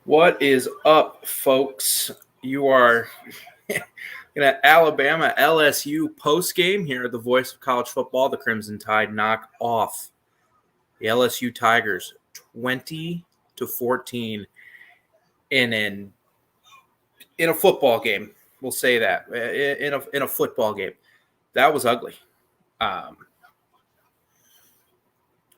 What is up, folks? You are in an Alabama LSU postgame here at the Voice of College Football. The Crimson Tide knock off the LSU Tigers 20-14 in a football game. We'll say that in a football game. That was ugly.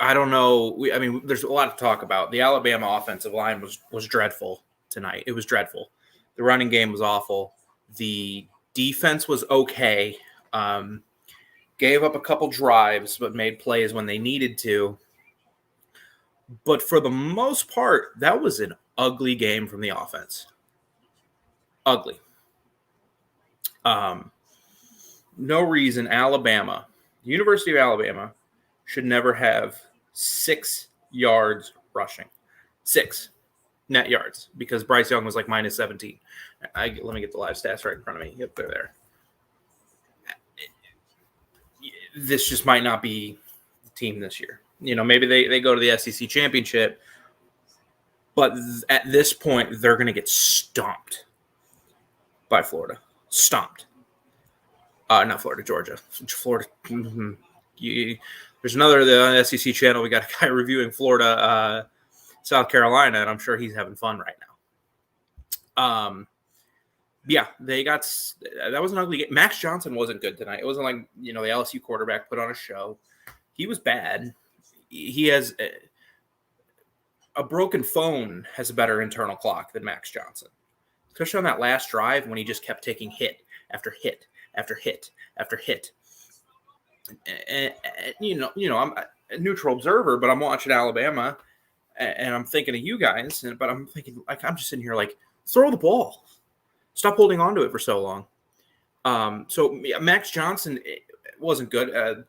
I don't know. There's a lot to talk about. The Alabama offensive line was dreadful tonight. It was dreadful. The running game was awful. The defense was okay. Gave up a couple drives, but made plays when they needed to. But for the most part, that was an ugly game from the offense. Ugly. No reason the University of Alabama, should never have 6 yards rushing. 6 net yards, because Bryce Young was like minus 17. Let me get the live stats right in front of me. Yep, they're there. This just might not be the team this year. Maybe they go to the SEC championship, but at this point, they're going to get stomped by Florida. Stomped. Not Florida, Georgia. Florida. Mm-hmm. There's the SEC channel. We got a guy reviewing Florida, South Carolina, and I'm sure he's having fun right now. That was an ugly game. Max Johnson wasn't good tonight. It wasn't like, the LSU quarterback put on a show. He was bad. He has a broken phone has a better internal clock than Max Johnson, especially on that last drive when he just kept taking hit after hit after hit after hit. And I'm a neutral observer, but I'm watching Alabama, and I'm thinking of you guys. But I'm thinking, I'm just sitting here throw the ball, stop holding on to it for so long. So Max Johnson wasn't good.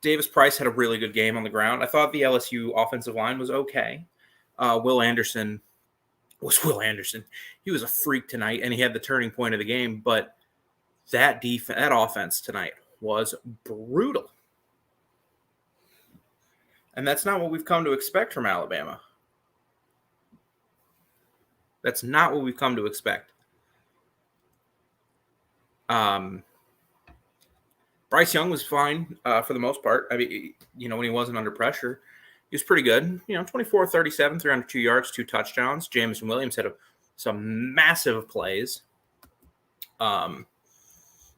Davis Price had a really good game on the ground. I thought the LSU offensive line was okay. Will Anderson. He was a freak tonight, and he had the turning point of the game. But that offense tonight was brutal. And that's not what we've come to expect from Alabama. That's not what we've come to expect. Bryce Young was fine for the most part. When he wasn't under pressure, he was pretty good. 24, 37, 302 yards, 2 touchdowns. Jameson Williams had some massive plays.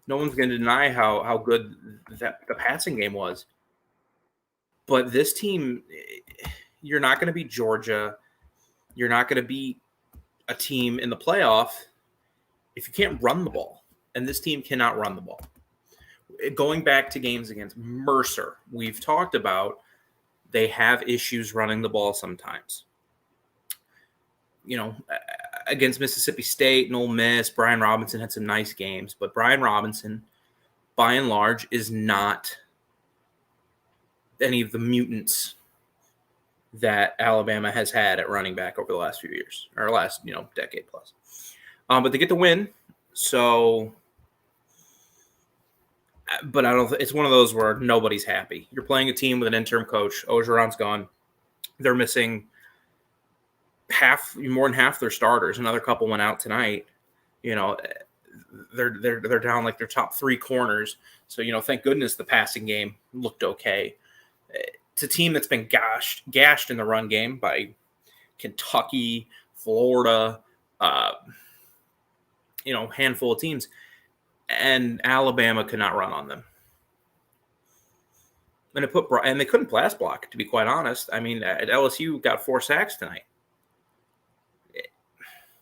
No one's going to deny how good the passing game was. But this team, you're not going to beat Georgia. You're not going to beat a team in the playoff if you can't run the ball. And this team cannot run the ball. Going back to games against Mercer, we've talked about they have issues running the ball sometimes. Against Mississippi State and Ole Miss, Brian Robinson had some nice games, but Brian Robinson, by and large, is not any of the mutants that Alabama has had at running back over the last few years, or last, decade plus. But they get the win, so. But it's one of those where nobody's happy. You're playing a team with an interim coach. Ogeron's gone. They're missing more than half their starters. Another couple went out tonight. They're down like their top 3 corners. So, thank goodness the passing game looked okay. It's a team that's been gashed in the run game by Kentucky, Florida, handful of teams. And Alabama could not run on them. And they couldn't pass block, to be quite honest. LSU got 4 sacks tonight.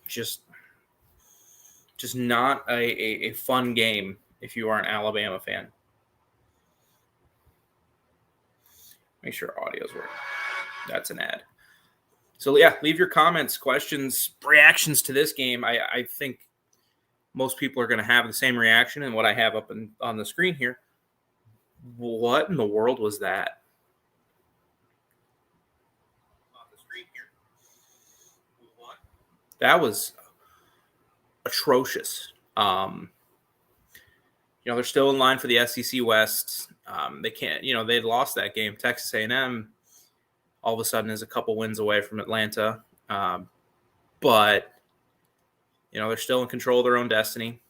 Just not a fun game if you are an Alabama fan. Make sure audio's working. That's an ad. So, leave your comments, questions, reactions to this game. I think most people are going to have the same reaction and what I have up on the screen here. What in the world was that? On the screen here. What? That was atrocious. They're still in line for the SEC West. They can't, they'd lost that game. Texas A&M all of a sudden is a couple wins away from Atlanta. but they're still in control of their own destiny.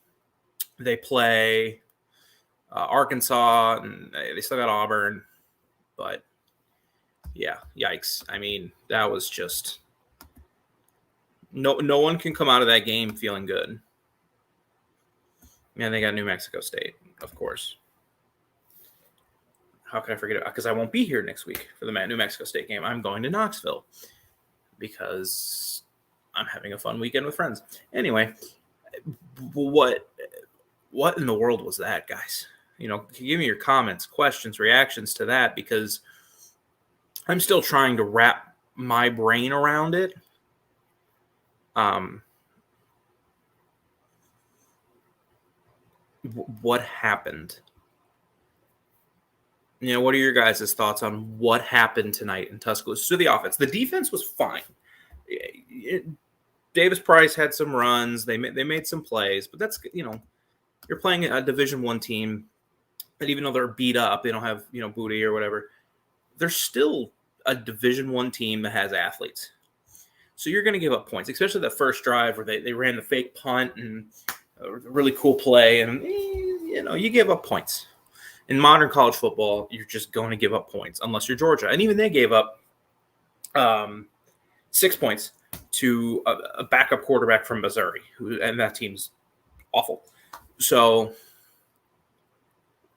They play Arkansas, and they still got Auburn, but yeah, yikes. I mean, that was just no one can come out of that game feeling good. And they got New Mexico State, of course. How could I forget it? Because I won't be here next week for the New Mexico State game. I'm going to Knoxville because I'm having a fun weekend with friends. Anyway, what in the world was that, guys? Give me your comments, questions, reactions to that, because I'm still trying to wrap my brain around it. What happened? What are your guys' thoughts on what happened tonight in Tuscaloosa? So the offense, the defense was fine. Davis Price had some runs. They made some plays, but that's you're playing a Division I team, and even though they're beat up, they don't have booty or whatever. They're still a Division I team that has athletes. So you're going to give up points, especially that first drive where they ran the fake punt and a really cool play, and you give up points. In modern college football, you're just going to give up points unless you're Georgia, and even they gave up 6 points to a backup quarterback from Missouri, and that team's awful. So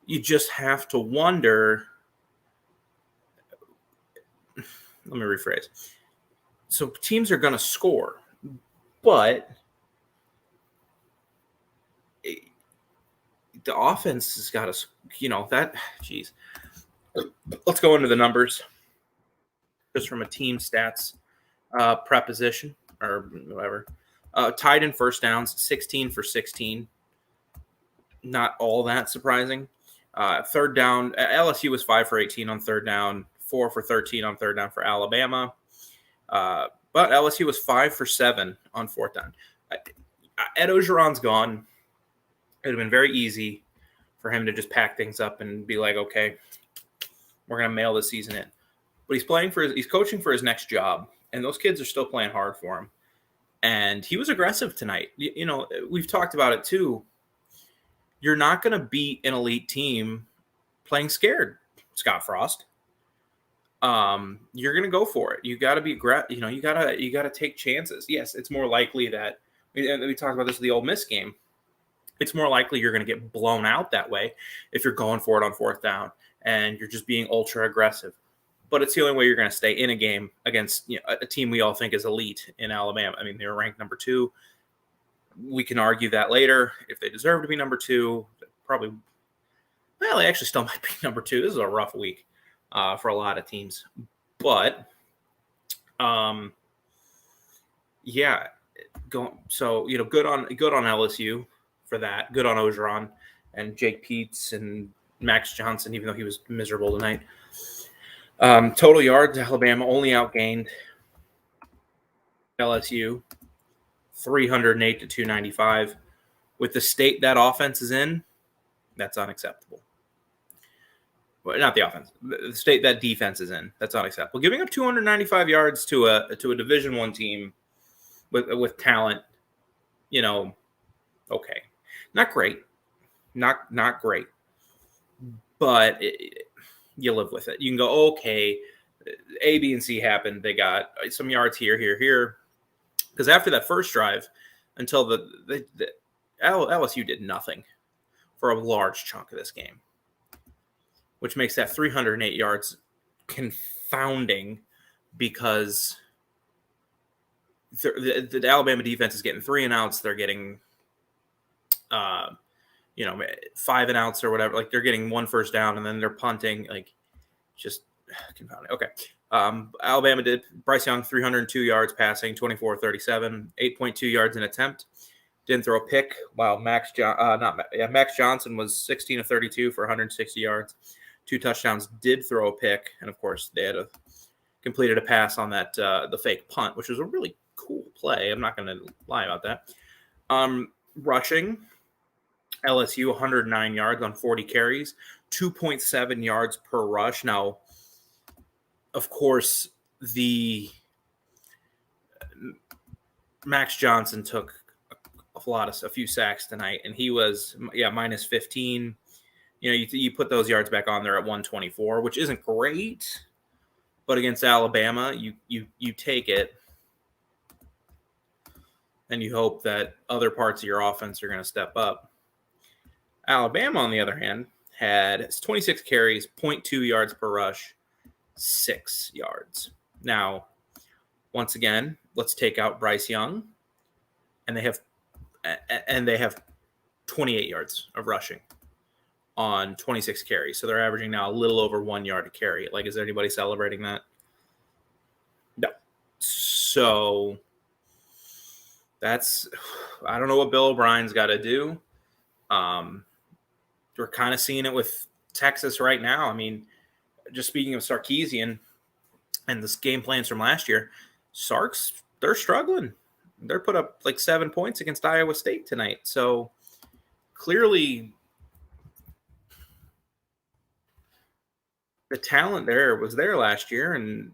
you just have to wonder. Let me rephrase. So teams are going to score, but the offense has got to, geez. Let's go into the numbers just from a team stats preposition or whatever. Tied in first downs, 16 for 16. Not all that surprising. Third down, LSU was 5 for 18 on third down, 4 for 13 on third down for Alabama. But LSU was 5 for 7 on fourth down. Ed Ogeron's gone. It would have been very easy for him to just pack things up and be like, okay, we're going to mail this season in. But he's coaching for his next job, and those kids are still playing hard for him. And he was aggressive tonight. We've talked about it too. You're not going to beat an elite team playing scared, Scott Frost. You're going to go for it. You got to be aggressive. You got to take chances. Yes, it's more likely that we talked about this with the Ole Miss game. It's more likely you're going to get blown out that way if you're going for it on fourth down and you're just being ultra aggressive. But it's the only way you're going to stay in a game against a team we all think is elite in Alabama. I mean, they were ranked number 2. We can argue that later if they deserve to be number 2. Probably, well, they actually still might be number 2. This is a rough week for a lot of teams, but yeah. So good on LSU for that. Good on Ogeron and Jake Peets and Max Johnson, even though he was miserable tonight. Total yards, Alabama only outgained LSU 308 to 295. With the state that offense is in, that's unacceptable. Well, not the offense. The state that defense is in, that's unacceptable. Giving up 295 yards to a Division I team with talent, okay. Not great. Not great. But you live with it. You can go, okay, A, B, and C happened. They got some yards here. Because after that first drive, until the LSU did nothing for a large chunk of this game, which makes that 308 yards confounding because the Alabama defense is getting 3 and outs. They're getting 5 and outs or whatever. Like, they're getting 1 first down and then they're punting. Like, just confounding. Okay. Alabama did. Bryce Young, 302 yards passing, 24-37, 8.2 yards in attempt. Didn't throw a pick. While Max Johnson was 16 of 32 for 160 yards, 2 touchdowns. Did throw a pick, and of course they had completed a pass on that the fake punt, which was a really cool play. I'm not going to lie about that. Rushing, LSU 109 yards on 40 carries, 2.7 yards per rush. Now, of course, the Max Johnson took a few sacks tonight, and he was minus 15. You put those yards back on there at 124, which isn't great, but against Alabama, you take it, and you hope that other parts of your offense are going to step up. Alabama, on the other hand, had 26 carries, 0.2 yards per rush, 6 yards. Now, once again, let's take out Bryce Young, and they have 28 yards of rushing on 26 carries. So they're averaging now a little over 1 yard a carry. Like, is there anybody celebrating that? No. So I don't know what Bill O'Brien's got to do. We're kind of seeing it with Texas right now. I mean, just speaking of Sarkisian and this game plans from last year, Sarks, they're struggling. They're put up like 7 points against Iowa State tonight. So clearly the talent was there last year, and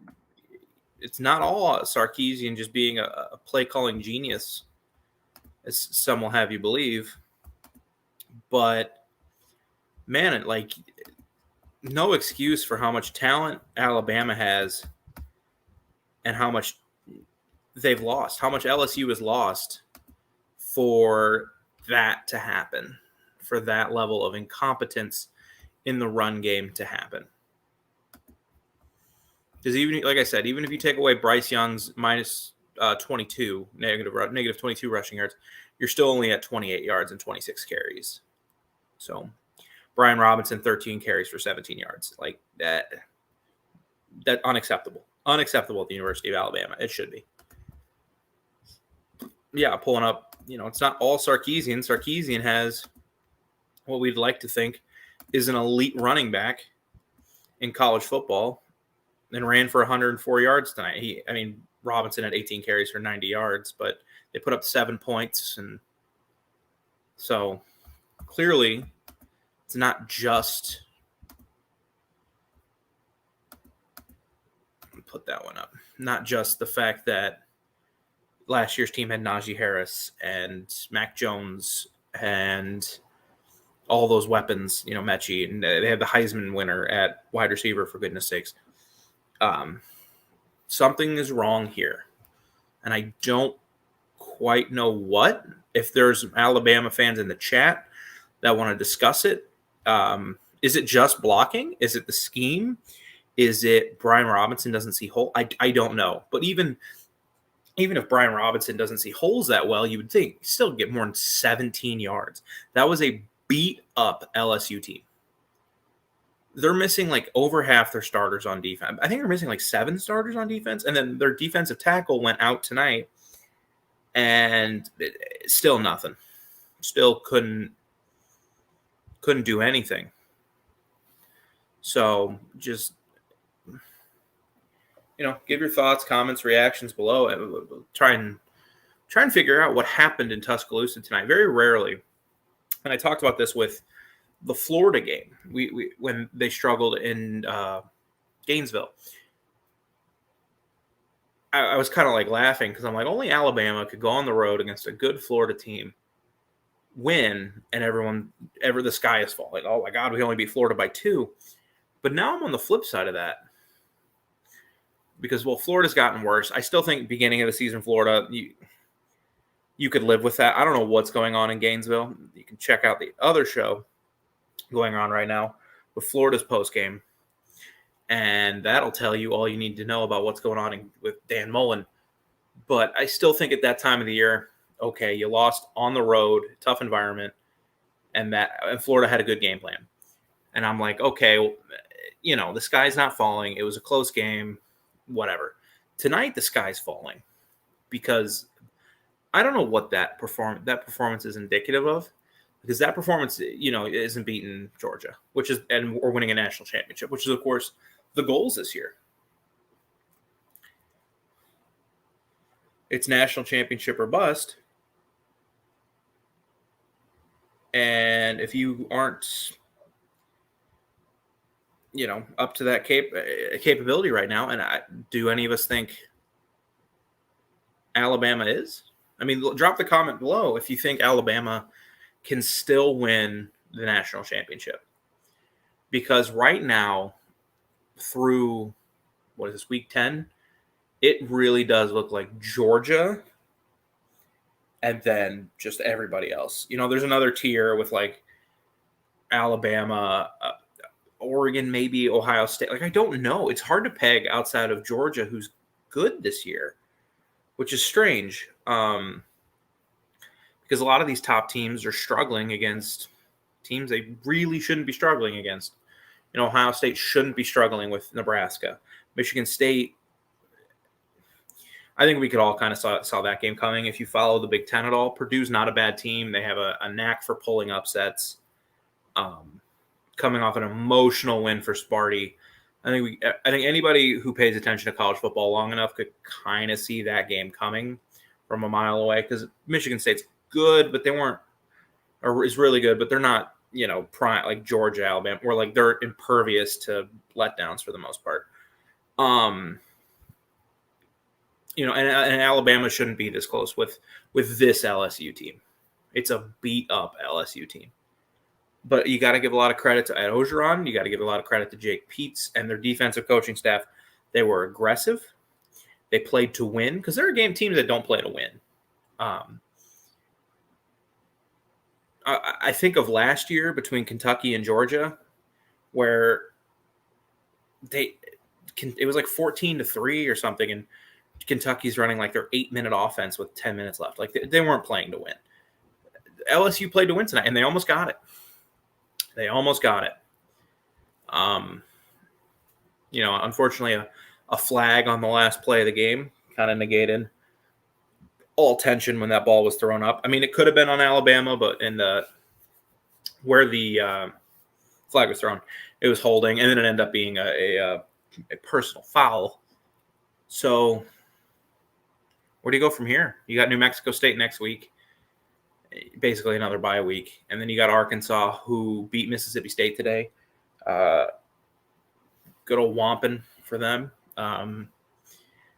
it's not all Sarkisian just being a play-calling genius, as some will have you believe. But, man, no excuse for how much talent Alabama has and how much they've lost, how much LSU has lost for that to happen, for that level of incompetence in the run game to happen. Because even, like I said, even if you take away Bryce Young's minus 22, negative 22 rushing yards, you're still only at 28 yards and 26 carries. So Brian Robinson, 13 carries for 17 yards. Like that unacceptable. Unacceptable at the University of Alabama. It should be. Yeah, pulling up, it's not all Sarkisian. Sarkisian has what we'd like to think is an elite running back in college football and ran for 104 yards tonight. Robinson had 18 carries for 90 yards, but they put up 7 points. And so clearly it's not just put that one up. Not just the fact that last year's team had Najee Harris and Mac Jones and all those weapons, Mechie, and they have the Heisman winner at wide receiver, for goodness sakes. Something is wrong here, and I don't quite know what. If there's Alabama fans in the chat that want to discuss it, is it just blocking? Is it the scheme? Is it Brian Robinson doesn't see hole? I don't know. But even if Brian Robinson doesn't see holes that well, you would think still get more than 17 yards. That was a beat-up LSU team. They're missing like over half their starters on defense. I think they're missing like 7 starters on defense, and then their defensive tackle went out tonight, and still nothing. Still couldn't do anything. So just give your thoughts, comments, reactions below. Try and figure out what happened in Tuscaloosa tonight. Very rarely, and I talked about this with the Florida game, we when they struggled in Gainesville. I was kind of like laughing because I'm like, only Alabama could go on the road against a good Florida team, win, and the sky is falling. Oh my God, we only beat Florida by 2. But now I'm on the flip side of that. Because, Florida's gotten worse. I still think beginning of the season, Florida, you could live with that. I don't know what's going on in Gainesville. You can check out the other show going on right now with Florida's postgame, and that'll tell you all you need to know about what's going on with Dan Mullen. But I still think at that time of the year, okay, you lost on the road, tough environment, and Florida had a good game plan. And I'm like, okay, the sky's not falling. It was a close game. Whatever. Tonight, the sky's falling because I don't know what that performance is indicative of, because that performance, isn't beating Georgia, or winning a national championship, which is, of course, the goals this year. It's national championship or bust. And if you aren't up to that capability right now. And do any of us think Alabama is? I mean, drop the comment below if you think Alabama can still win the national championship. Because right now, through, week 10, it really does look like Georgia and then just everybody else. There's another tier with like Alabama, Oregon, maybe Ohio State. Like, I don't know. It's hard to peg outside of Georgia who's good this year, which is strange. Because a lot of these top teams are struggling against teams they really shouldn't be struggling against. Ohio State shouldn't be struggling with Nebraska. Michigan State, I think we could all kind of saw that game coming. If you follow the Big Ten at all, Purdue's not a bad team. They have a knack for pulling upsets. Coming off an emotional win for Sparty, I think anybody who pays attention to college football long enough could kind of see that game coming from a mile away. Because Michigan State's good, but they weren't, or is really good, but they're not, prime like Georgia, Alabama, or like they're impervious to letdowns for the most part. And Alabama shouldn't be this close with this LSU team. It's a beat up LSU team. But you got to give a lot of credit to Ed Ogeron. You got to give a lot of credit to Jake Peetz and their defensive coaching staff. They were aggressive. They played to win because there are teams that don't play to win. I think of last year between Kentucky and Georgia, where it was like 14-3 or something, and Kentucky's running like their 8-minute offense with 10 minutes left. Like they weren't playing to win. LSU played to win tonight, and they almost got it. Unfortunately, a flag on the last play of the game kind of negated all tension when that ball was thrown up. I mean, it could have been on Alabama, but where the flag was thrown, it was holding, and then it ended up being a personal foul. So where do you go from here? You got New Mexico State next week. Basically another bye week. And then you got Arkansas, who beat Mississippi State today. Good old Wampin for them. And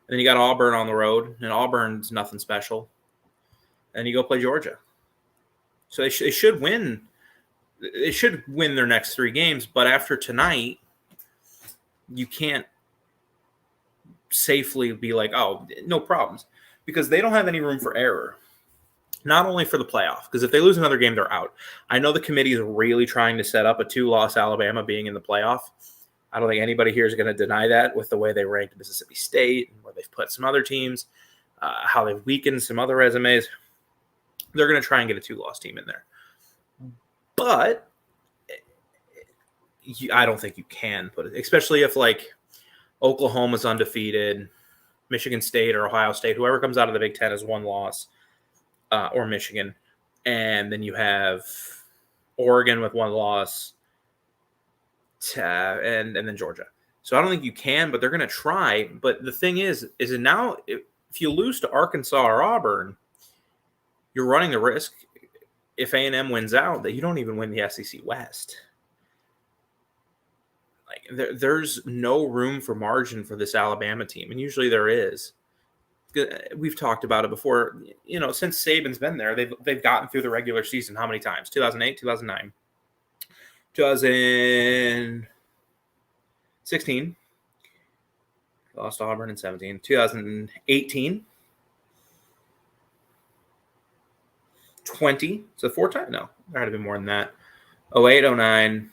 then you got Auburn on the road, and Auburn's nothing special. And you go play Georgia. So they should win. They should win their next 3 games. But after tonight, you can't safely be like, oh, no problems. Because they don't have any room for error. Not only for the playoff, because if they lose another game, they're out. I know the committee is really trying to set up a 2-loss Alabama being in the playoff. I don't think anybody here is going to deny that with the way they ranked Mississippi State and where they've put some other teams, how they've weakened some other resumes. They're going to try and get a 2-loss team in there. But I don't think you can put it, especially if like Oklahoma's undefeated, Michigan State or Ohio State, whoever comes out of the Big Ten has 1 loss. Or Michigan, and then you have Oregon with 1 loss, and then Georgia. So I don't think you can, but they're going to try. But the thing is it now if you lose to Arkansas or Auburn, you're running the risk if A&M wins out that you don't even win the SEC West. Like there's no room for margin for this Alabama team, and usually there is. We've talked about it before. Since Saban's been there, they've gotten through the regular season how many times? 2008, 2009, 2016. Lost to Auburn in 17. 2018. 20. So 4 times? No, there had to be more than that. 08, 09.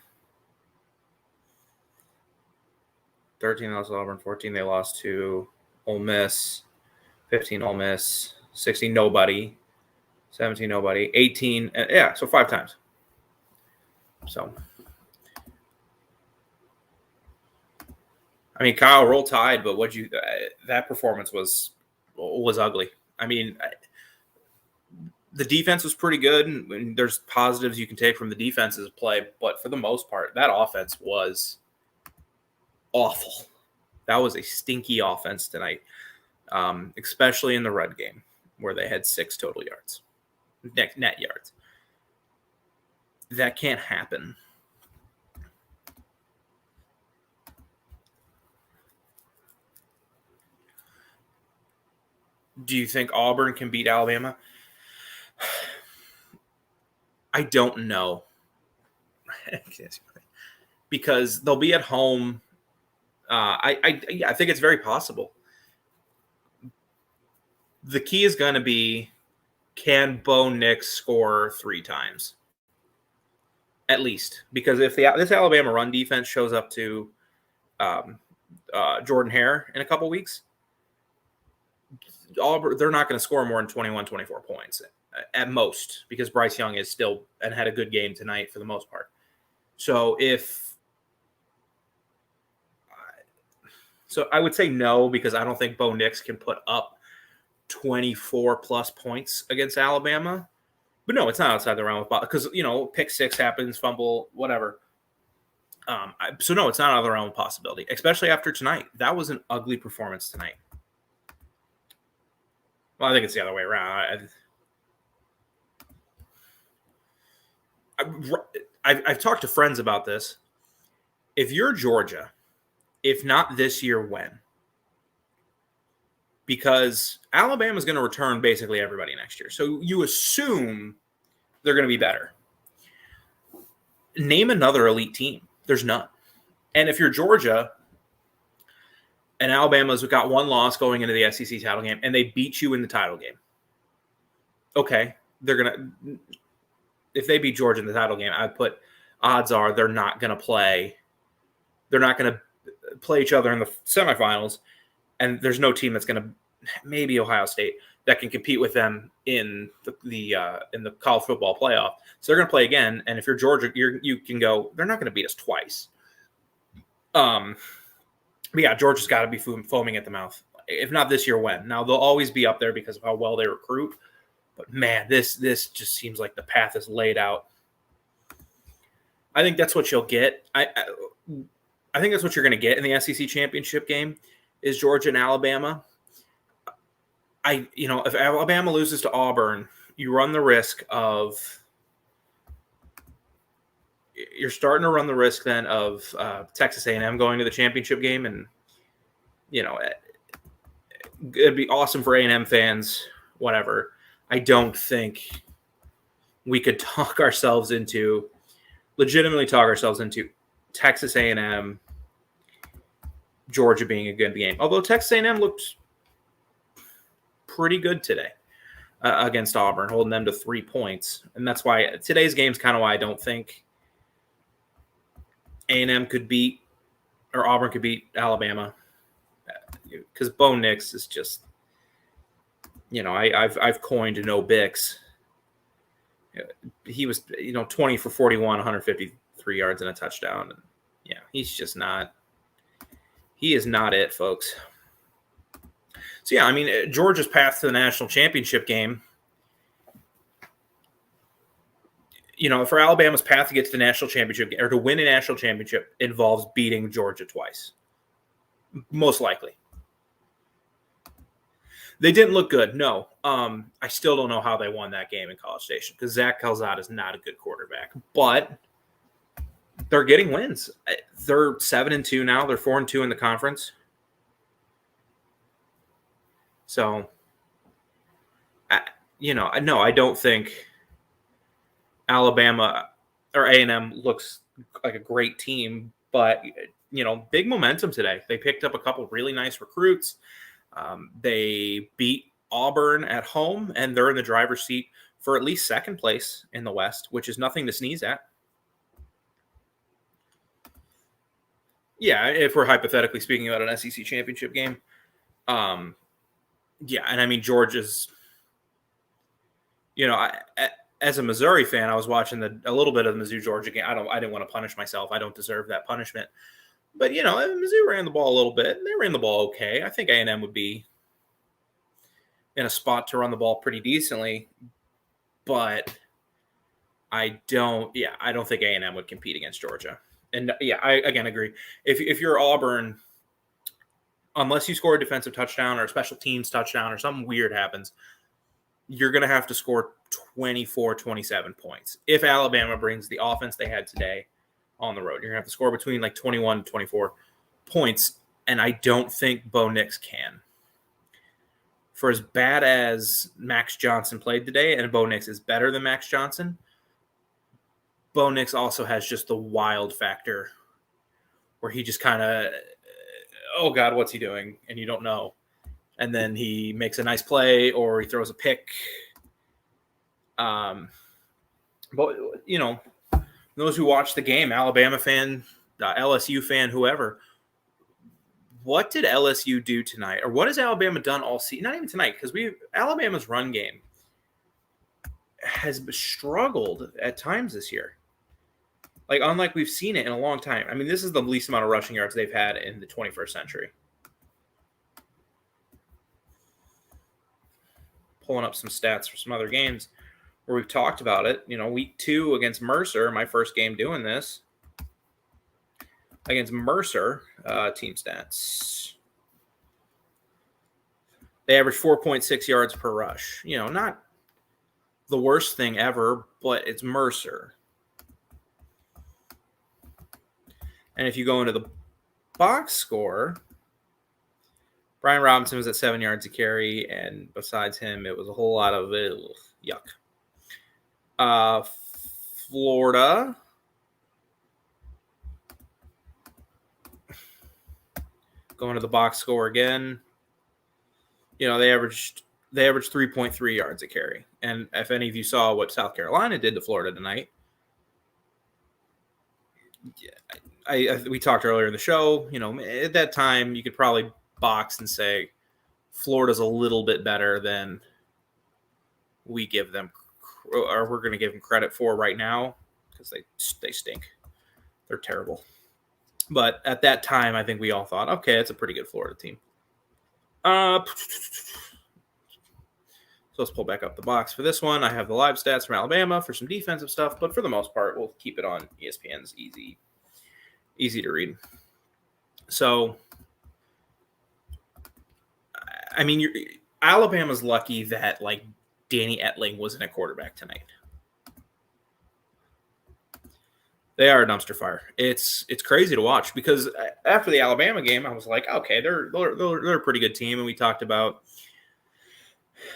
13, they lost to Auburn. 14, they lost to Ole Miss. 15, Ole Miss. 16, nobody. 17, nobody. 18, so 5 times. So, I mean, Kyle, roll tide, but that performance was ugly. I mean, the defense was pretty good, and there's positives you can take from the defense's play, but for the most part, that offense was awful. That was a stinky offense tonight. Especially in the run game, where they had 6 total yards, net yards. That can't happen. Do you think Auburn can beat Alabama? I don't know. Because they'll be at home. I think it's very possible. The key is going to be, can Bo Nix score 3 times? At least. Because if this Alabama run defense shows up to Jordan Hare in a couple weeks, Auburn, they're not going to score more than 21, 24 points at most, because Bryce Young is still and had a good game tonight for the most part. So I would say no, because I don't think Bo Nix can put up 24 plus points against Alabama. But no, it's not outside the realm of possibility, because pick 6 happens, fumble, whatever. So no, it's not out of the realm of possibility, especially after tonight. That was an ugly performance tonight. Well, I think it's the other way around. I've talked to friends about this. If you're Georgia, if not this year, when? Because Alabama's going to return basically everybody next year. So you assume they're going to be better. Name another elite team. There's none. And if you're Georgia and Alabama's got 1 loss going into the SEC title game and they beat you in the title game, okay, they're going to – if they beat Georgia in the title game, I'd put odds are they're not going to play. They're not going to play each other in the semifinals, and there's no team that's going to – maybe Ohio State – that can compete with them in the college football playoff. So they're going to play again, and if you're Georgia, you can go, they're not going to beat us twice. But yeah, Georgia's got to be foaming at the mouth. If not this year, when? Now, they'll always be up there because of how well they recruit. But, man, this just seems like the path is laid out. I think that's what you'll get. I think that's what you're going to get in the SEC championship game is Georgia and Alabama. If Alabama loses to Auburn, you run the risk of – you're starting to run the risk then of Texas A&M going to the championship game, and it'd be awesome for A&M fans, whatever. I don't think we could legitimately talk ourselves into Texas A&M, Georgia being a good game. Although Texas A&M looked pretty good today against Auburn, holding them to 3 points. And that's why today's game's kind of why I don't think A&M could beat or Auburn could beat Alabama, because Bo Nix is just, I've coined no Bix. He was 20 for 41, 153 yards and a touchdown. And yeah, he's just not. He is not it, folks. So yeah, I mean, Georgia's path to the national championship game. For Alabama's path to get to the national championship or to win a national championship involves beating Georgia twice. Most likely. They didn't look good. No. I still don't know how they won that game in College Station, because Zach Calzada is not a good quarterback. But they're getting wins. They're 7-2 now. They're 4-2 in the conference. So, no, I don't think Alabama or A&M looks like a great team, but, big momentum today. They picked up a couple really nice recruits. They beat Auburn at home, and they're in the driver's seat for at least second place in the West, which is nothing to sneeze at. Yeah, if we're hypothetically speaking about an SEC championship game. Yeah, and I mean, Georgia's, as a Missouri fan, I was watching a little bit of the Mizzou-Georgia game. I didn't want to punish myself. I don't deserve that punishment. But, Mizzou ran the ball a little bit, and they ran the ball okay. I think A&M would be in a spot to run the ball pretty decently. But I don't think A&M would compete against Georgia. And, yeah, I, again, agree. If you're Auburn, unless you score a defensive touchdown or a special teams touchdown or something weird happens, you're going to have to score 24, 27 points. If Alabama brings the offense they had today on the road, you're going to have to score between 21 and 24 points, and I don't think Bo Nix can. for as bad as Max Johnson played today, and Bo Nix is better than Max Johnson, Bo Nix also has just the wild factor where he just kind of, oh God, what's he doing? And you don't know. And then he makes a nice play or he throws a pick. But, those who watch the game, Alabama fan, LSU fan, whoever, what did LSU do tonight? Or what has Alabama done all season? Not even tonight, because Alabama's run game has struggled at times this year. Like, unlike we've seen it in a long time. I mean, this is the least amount of rushing yards they've had in the 21st century. Pulling up some stats for some other games where we've talked about it. Week 2 against Mercer, my first game doing this. Against Mercer, team stats. They averaged 4.6 yards per rush. Not the worst thing ever, but it's Mercer. And if you go into the box score, Brian Robinson was at 7 yards a carry, and besides him, it was a whole lot of yuck. Florida. Going to the box score again. They averaged 3.3 yards a carry. And if any of you saw what South Carolina did to Florida tonight, we talked earlier in the show, at that time you could probably box and say Florida's a little bit better than we give them, or we're going to give them credit for right now, because they stink. They're terrible. But at that time, I think we all thought, okay, it's a pretty good Florida team. So let's pull back up the box for this one. I have the live stats from Alabama for some defensive stuff, but for the most part, we'll keep it on ESPN's easy to read. So, I mean, Alabama's lucky that Danny Etling wasn't a quarterback tonight. They are a dumpster fire. It's crazy to watch, because after the Alabama game, I was like, okay, they're a pretty good team, and we talked about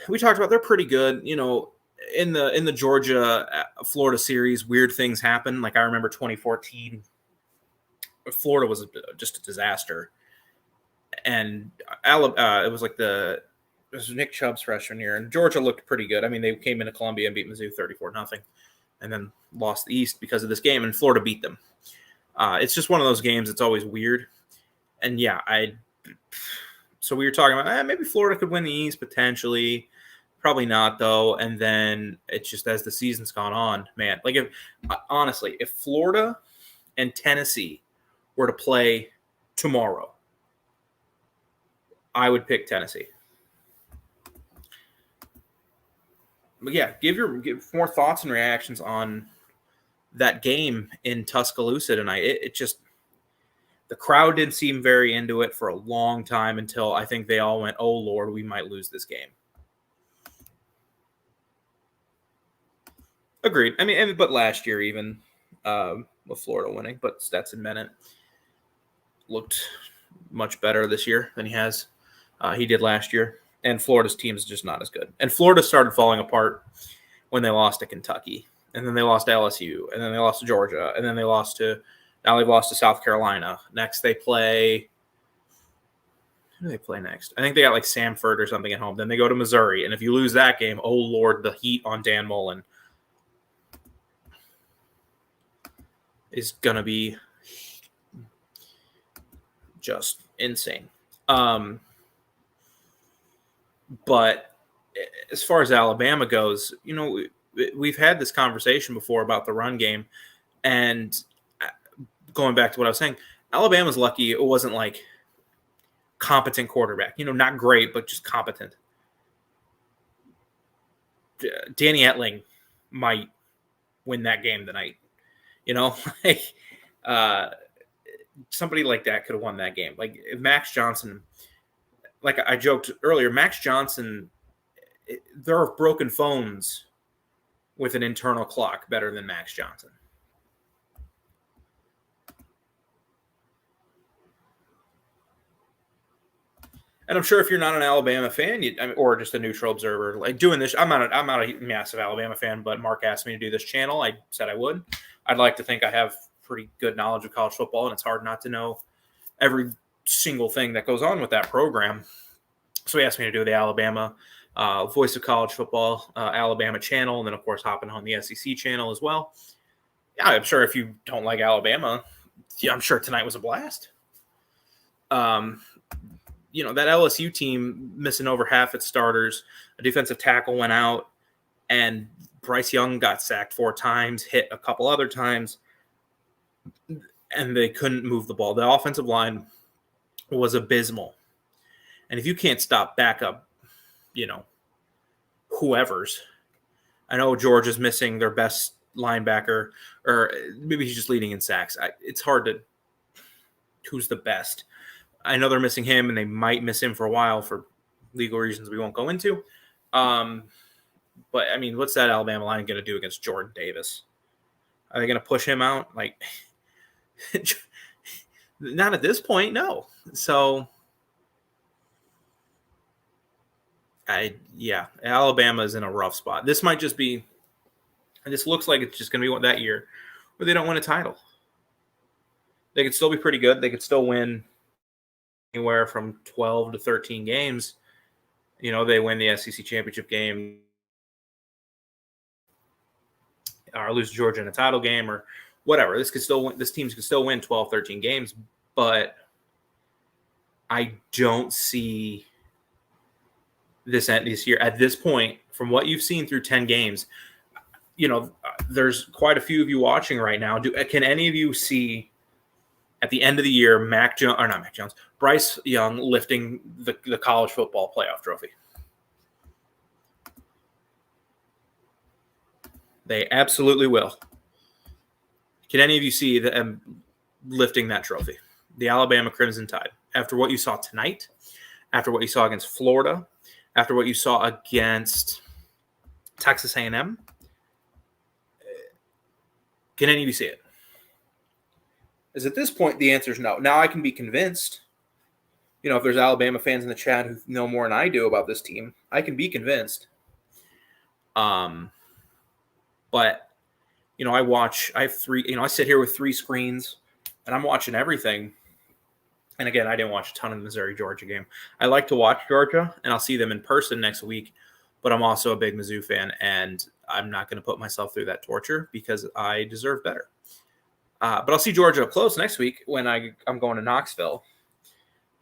they're pretty good. In the Georgia Florida series, weird things happen. Like, I remember 2014, Florida was just a disaster, and it was Nick Chubb's freshman year, and Georgia looked pretty good. I mean, they came into Columbia and beat Mizzou 34-0, and then lost the East because of this game, and Florida beat them. It's just one of those games. It's always weird, and yeah, so we were talking about maybe Florida could win the East potentially. Probably not, though. And then it's just, as the season's gone on, man, if Florida and Tennessee were to play tomorrow, I would pick Tennessee. But yeah, give more thoughts and reactions on that game in Tuscaloosa tonight. It just, the crowd didn't seem very into it for a long time, until I think they all went, oh Lord, we might lose this game. Agreed. I mean, but last year even, with Florida winning, but Stetson Bennett looked much better this year than he did last year. And Florida's team is just not as good. And Florida started falling apart when they lost to Kentucky, and then they lost to LSU, and then they lost to Georgia, and then they've lost to South Carolina. Next they play, who do they play next? I think they got Samford or something at home. Then they go to Missouri, and if you lose that game, oh Lord, the heat on Dan Mullen is going to be just insane. But as far as Alabama goes, we've had this conversation before about the run game, and going back to what I was saying, Alabama's lucky it wasn't competent quarterback, not great, but just competent. Danny Etling might win that game tonight. Somebody like that could have won that game. If Max Johnson, like I joked earlier, Max Johnson, there are broken phones with an internal clock better than Max Johnson. And I'm sure if you're not an Alabama fan, or just a neutral observer, like doing this, I'm not a massive Alabama fan, but Mark asked me to do this channel. I said I would. I'd like to think I have pretty good knowledge of college football, and it's hard not to know every single thing that goes on with that program. So he asked me to do the Alabama Voice of College Football Alabama channel, and then of course hopping on the SEC channel as well. Yeah, I'm sure if you don't like Alabama, I'm sure tonight was a blast. That LSU team missing over half its starters, a defensive tackle went out, and Bryce Young got sacked 4 times, hit a couple other times, and they couldn't move the ball. The offensive line was abysmal. And if you can't stop backup, whoever's, I know Georgia's missing their best linebacker, or maybe he's just leading in sacks. It's hard to, who's the best? I know they're missing him, and they might miss him for a while for legal reasons we won't go into. But, I mean, what's that Alabama line going to do against Jordan Davis? Are they going to push him out? Like, not at this point, no. So, Alabama's in a rough spot. This might just be, this looks like it's just going to be that year where they don't win a title. They could still be pretty good. They could still win anywhere from 12 to 13 games. They win the SEC championship game or lose Georgia in a title game or whatever. This team could still win 12, 13 games, but I don't see this year at this point, from what you've seen through 10 games. There's quite a few of you watching right now. Can any of you see at the end of the year Bryce Young lifting the college football playoff trophy? They absolutely will. Can any of you see them lifting that trophy? The Alabama Crimson Tide. After what you saw tonight, after what you saw against Florida, after what you saw against Texas A&M, can any of you see it? Because at this point, the answer is no. Now I can be convinced. If there's Alabama fans in the chat who know more than I do about this team, I can be convinced. But I have 3. I sit here with 3 screens, and I'm watching everything. And again, I didn't watch a ton of the Missouri-Georgia game. I like to watch Georgia, and I'll see them in person next week. But I'm also a big Mizzou fan, and I'm not going to put myself through that torture because I deserve better. But I'll see Georgia up close next week when I'm going to Knoxville,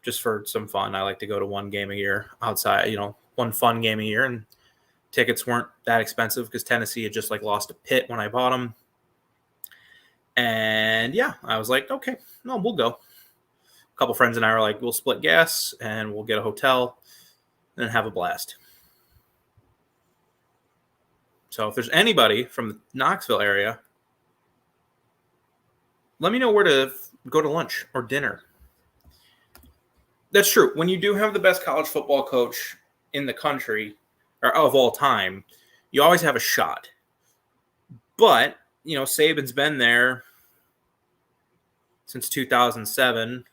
just for some fun. I like to go to one game a year outside, one fun game a year, and tickets weren't that expensive because Tennessee had just lost to Pitt when I bought them. And yeah, I was like, okay, no, we'll go. A couple friends and I were like, we'll split gas and we'll get a hotel and have a blast. So if there's anybody from the Knoxville area, let me know where to go to lunch or dinner. That's true. When you do have the best college football coach in the country, or of all time, you always have a shot. But, Saban's been there since 2007.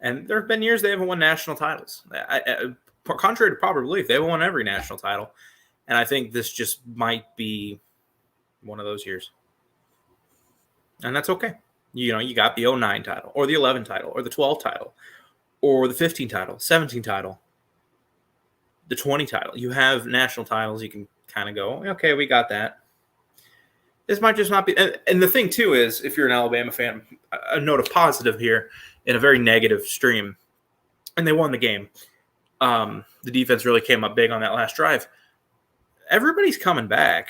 And there have been years they haven't won national titles. Contrary to popular belief, they haven't won every national title. And I think this just might be one of those years. And that's okay. You got the 09 title or the 11 title or the 12 title or the 15 title, 17 title, the 20 title. You have national titles. You can kind of go, okay, we got that. This might just not be. And the thing, too, is if you're an Alabama fan, a note of positive here in a very negative stream, and they won the game. The defense really came up big on that last drive. Everybody's coming back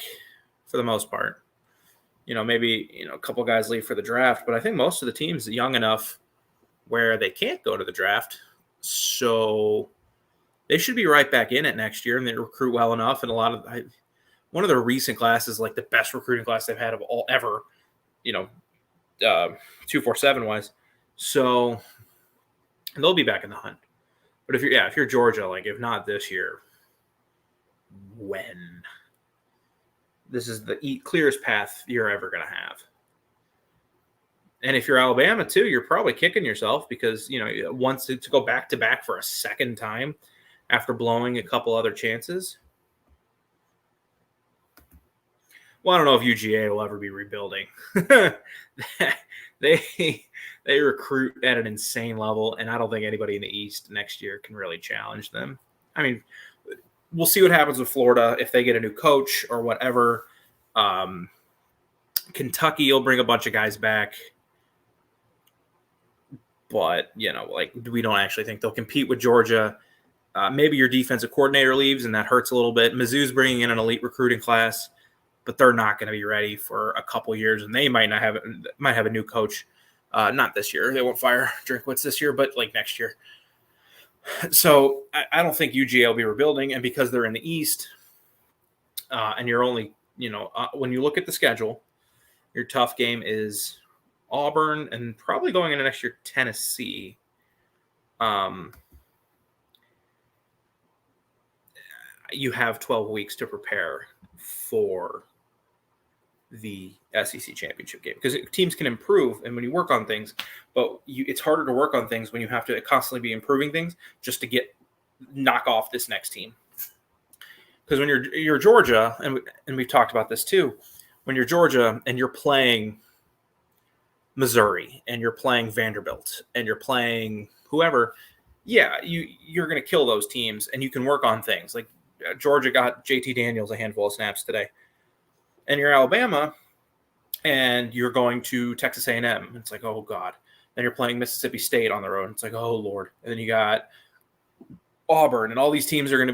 for the most part. Maybe a couple guys leave for the draft, but I think most of the teams are young enough where they can't go to the draft. So they should be right back in it next year, and they recruit well enough. And one of their recent classes, like the best recruiting class they've had of all ever, 247 wise. So they'll be back in the hunt. But if you're Georgia, if not this year, when? This is the clearest path you're ever going to have. And if you're Alabama too, you're probably kicking yourself because, once to go back to back for a second time after blowing a couple other chances. Well, I don't know if UGA will ever be rebuilding. They recruit at an insane level, and I don't think anybody in the East next year can really challenge them. I mean, we'll see what happens with Florida if they get a new coach or whatever. Kentucky will bring a bunch of guys back. But, we don't actually think they'll compete with Georgia. Maybe your defensive coordinator leaves, and that hurts a little bit. Mizzou's bringing in an elite recruiting class, but they're not going to be ready for a couple years, and they might have a new coach. Not this year. They won't fire Drinkwitz this year, but next year. So I don't think UGA will be rebuilding, and because they're in the East, and you're only, when you look at the schedule, your tough game is Auburn, and probably going into next year, Tennessee. You have 12 weeks to prepare for the SEC championship game because teams can improve, and when you work on things, but it's harder to work on things when you have to constantly be improving things just to knock off this next team. Because when you're Georgia, and we've talked about this too, when you're Georgia and you're playing Missouri and you're playing Vanderbilt and you're playing whoever, you're going to kill those teams, and you can work on things. Like Georgia got JT Daniels a handful of snaps today, and you're Alabama and you're going to Texas A&M. It's like, oh God. Then you're playing Mississippi State on the road. It's like, oh Lord. And then you got Auburn, and all these teams are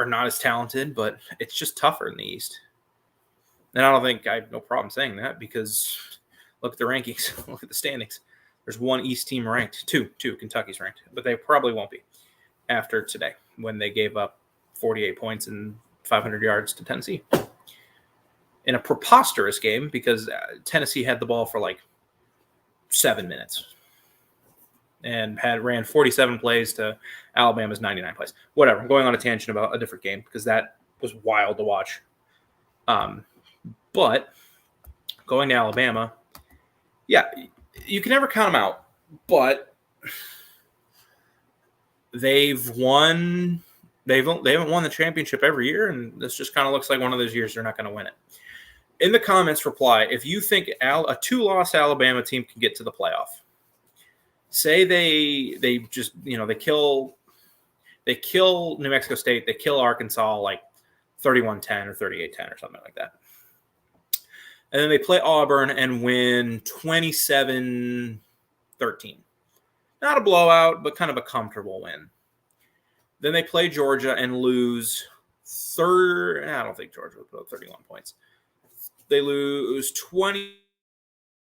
not as talented, but it's just tougher in the East. And I have no problem saying that because look at the rankings, look at the standings. There's one East team ranked, two Kentucky's ranked, but they probably won't be after today when they gave up 48 points and 500 yards to Tennessee in a preposterous game because Tennessee had the ball for 7 minutes and ran 47 plays to Alabama's 99 plays. Whatever. I'm going on a tangent about a different game because that was wild to watch. But going to Alabama, you can never count them out, but they haven't won the championship every year, and this just kind of looks like one of those years they're not going to win it. In the comments, reply if you think a two-loss Alabama team can get to the playoff. Say they just they kill New Mexico State, they kill Arkansas 31-10 or 38-10 or something like that. And then they play Auburn and win 27-13. Not a blowout, but kind of a comfortable win. Then they play Georgia and lose I don't think Georgia would put up 31 points. They lose 20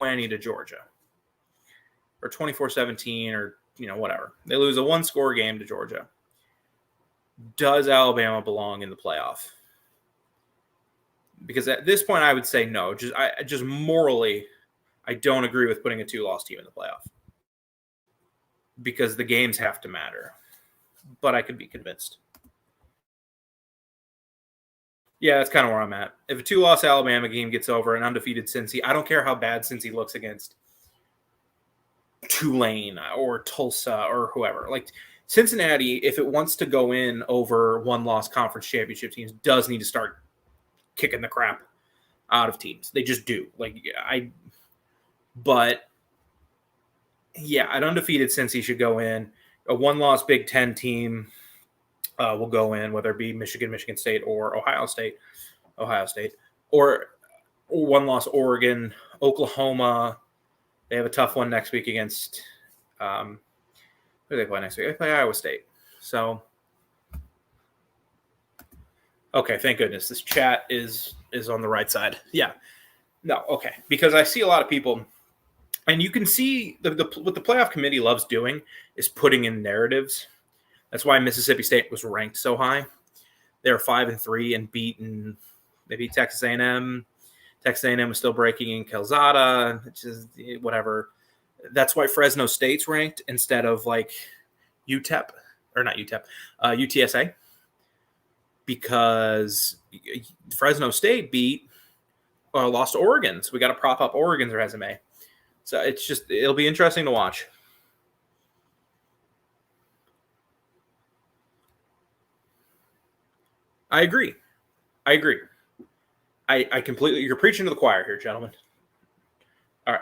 to Georgia. Or 24-17 or, whatever. They lose a one-score game to Georgia. Does Alabama belong in the playoff? Because at this point, I would say no. Just morally, I don't agree with putting a two-loss team in the playoff. Because the games have to matter. But I could be convinced. Yeah, that's kind of where I'm at. If a two-loss Alabama game gets over an undefeated Cincy, I don't care how bad Cincy looks against Tulane or Tulsa or whoever. Cincinnati, if it wants to go in over one-loss conference championship teams, does need to start kicking the crap out of teams. They just do. But an undefeated Cincy should go in. A one-loss Big Ten team will go in, whether it be Michigan State, or Ohio State, or one-loss Oregon, Oklahoma. They have a tough one next week against who do they play next week? They play Iowa State. So, okay, thank goodness. This chat is on the right side. Yeah. No, okay. Because I see a lot of people, and you can see what the playoff committee loves doing is putting in narratives. That's why Mississippi State was ranked so high. They were 5-3 and beaten maybe Texas A&M. Texas A&M was still breaking in Calzada, which is whatever. That's why Fresno State's ranked instead of UTEP, or not UTEP, UTSA, because Fresno State lost to Oregon, so we got to prop up Oregon's resume. So it'll be interesting to watch. I agree. I completely. You're preaching to the choir here, gentlemen.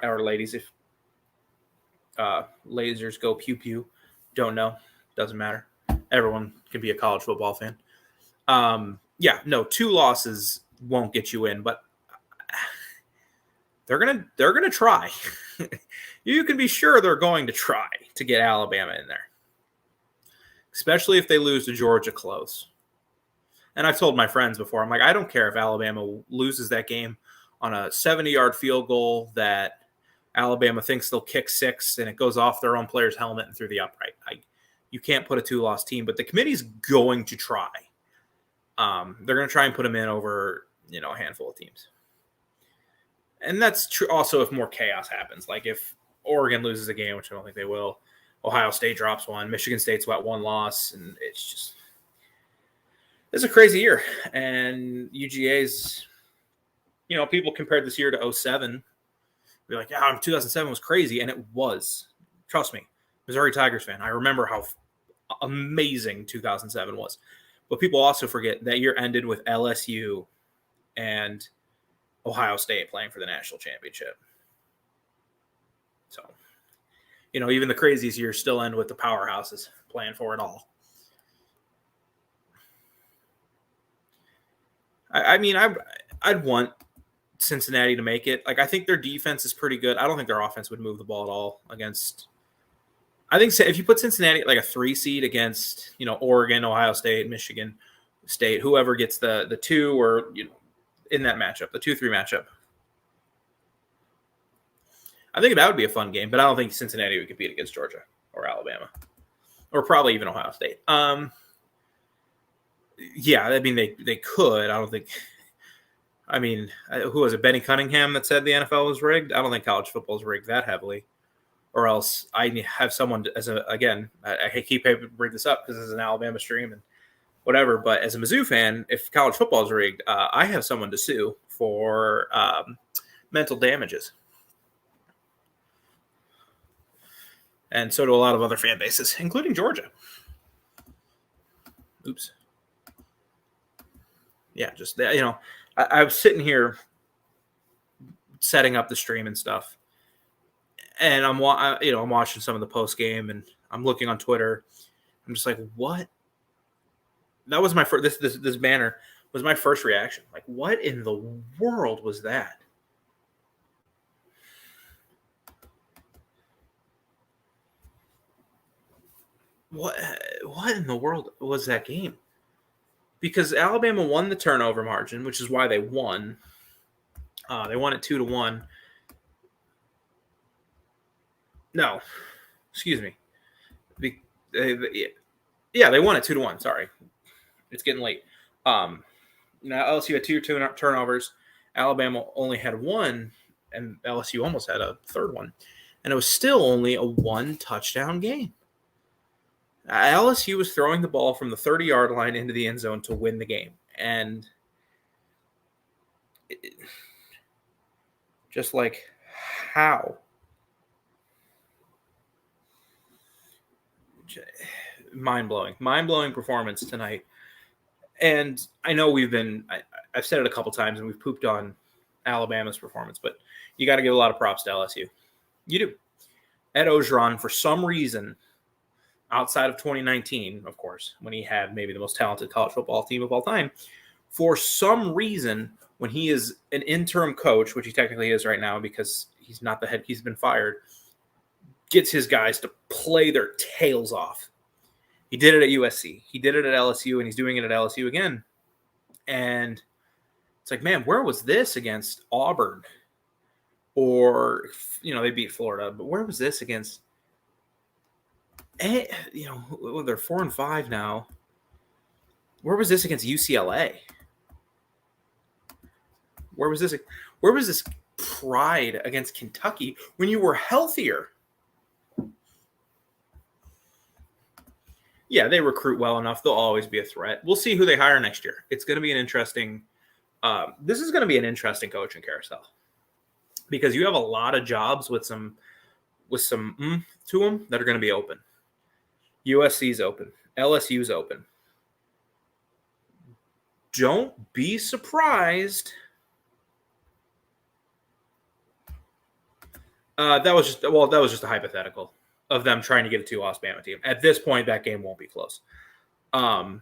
Or ladies, if lasers go pew pew, don't know, doesn't matter. Everyone can be a college football fan. Yeah, no, 2 losses won't get you in, but they're gonna try. You can be sure they're going to try to get Alabama in there, especially if they lose to Georgia close. And I've told my friends before, I'm like, I don't care if Alabama loses that game on a 70-yard field goal that Alabama thinks they'll kick 6 and it goes off their own player's helmet and through the upright. You can't put a 2-loss team, but the committee's going to try. They're going to try and put them in over, a handful of teams. And that's true also if more chaos happens. Like if Oregon loses a game, which I don't think they will, Ohio State drops 1, Michigan State's got 1 loss, and it's a crazy year. And UGA's, people compared this year to 07. Be like, 2007 was crazy, and it was. Trust me, Missouri Tigers fan. I remember how amazing 2007 was. But people also forget that year ended with LSU and Ohio State playing for the national championship. So, even the craziest years still end with the powerhouses playing for it all. I'd want Cincinnati to make it. Like, I think their defense is pretty good. I don't think their offense would move the ball at all against. I think if you put Cincinnati at like a 3 seed against, Oregon, Ohio State, Michigan State, whoever gets the 2 or, in that matchup, the 2-3 matchup, I think that would be a fun game, but I don't think Cincinnati would compete against Georgia or Alabama or probably even Ohio State. Yeah, they could. I don't think. Who was it? Benny Cunningham that said the NFL was rigged? I don't think college football is rigged that heavily. Or else I have someone I keep bringing this up because this is an Alabama stream and whatever. But as a Mizzou fan, if college football is rigged, I have someone to sue for mental damages. And so do a lot of other fan bases, including Georgia. Oops. Yeah, just I was sitting here setting up the stream and stuff, and I'm watching some of the post game, and I'm looking on Twitter. I'm just like, what? That was my first. This banner was my first reaction. Like, what in the world was that? What in the world was that game? Because Alabama won the turnover margin, which is why they won. They won it 2-1. No, excuse me. Yeah, they won it 2-1. Sorry, it's getting late. Now LSU had 2 turnovers. Alabama only had 1, and LSU almost had a third one, and it was still only a 1-touchdown game. LSU was throwing the ball from the 30-yard line into the end zone to win the game. And just like, how? Mind-blowing. Mind-blowing performance tonight. And I know I've said it a couple times, and we've pooped on Alabama's performance, but you got to give a lot of props to LSU. You do. Ed Orgeron, for some reason, outside of 2019, of course, when he had maybe the most talented college football team of all time, for some reason, when he is an interim coach, which he technically is right now because he's not the head, he's been fired, gets his guys to play their tails off. He did it at USC. He did it at LSU, and he's doing it at LSU again. And it's like, man, where was this against Auburn? Or, they beat Florida, but where was this against... they're 4-5 now. Where was this against UCLA? Where was this pride against Kentucky when you were healthier? Yeah, they recruit well enough. They'll always be a threat. We'll see who they hire next year. It's going to be an interesting. This is going to be an interesting coaching carousel because you have a lot of jobs with some to them that are going to be open. USC's open. LSU's open. Don't be surprised. That was just a hypothetical of them trying to get a 2-loss Bama team. At this point, that game won't be close. And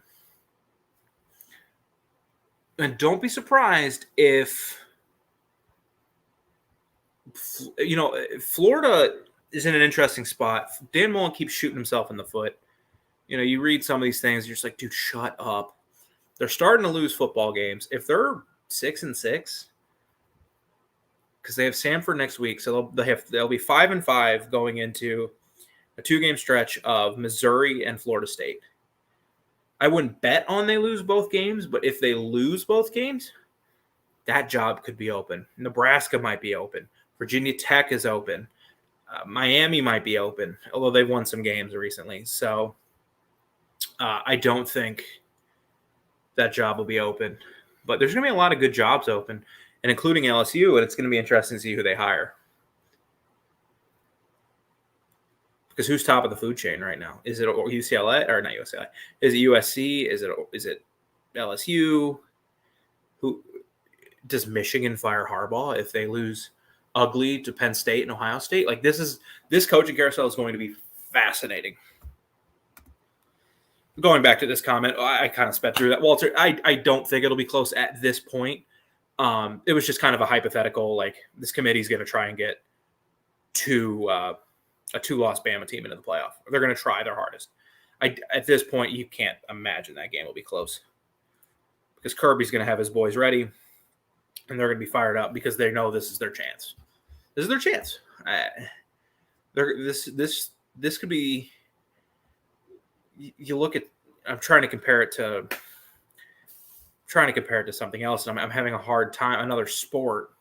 don't be surprised if Florida is in an interesting spot. Dan Mullen keeps shooting himself in the foot. You read some of these things, you're just like, dude, shut up. They're starting to lose football games. If they're 6-6, because they have Samford next week, so they'll be 5-5 going into a 2-game stretch of Missouri and Florida State. I wouldn't bet on they lose both games, but if they lose both games, that job could be open. Nebraska might be open. Virginia Tech is open. Miami might be open, although they've won some games recently. So I don't think that job will be open. But there's going to be a lot of good jobs open, and including LSU, and it's going to be interesting to see who they hire. Because who's top of the food chain right now? Is it UCLA or not UCLA? Is it USC? Is it LSU? Who does Michigan fire Harbaugh if they lose ugly to Penn State and Ohio State? Like this coaching carousel is going to be fascinating. Going back to this comment, I kind of sped through that, Walter. I don't think it'll be close at this point. It was just kind of a hypothetical. Like this committee is going to try and get a 2-loss Bama team into the playoff. They're going to try their hardest. At this point, you can't imagine that game will be close because Kirby's going to have his boys ready, and they're going to be fired up because they know this is their chance. This is their chance. This could be. You look at. I'm trying to compare it to something else, and I'm having a hard time. Another sport.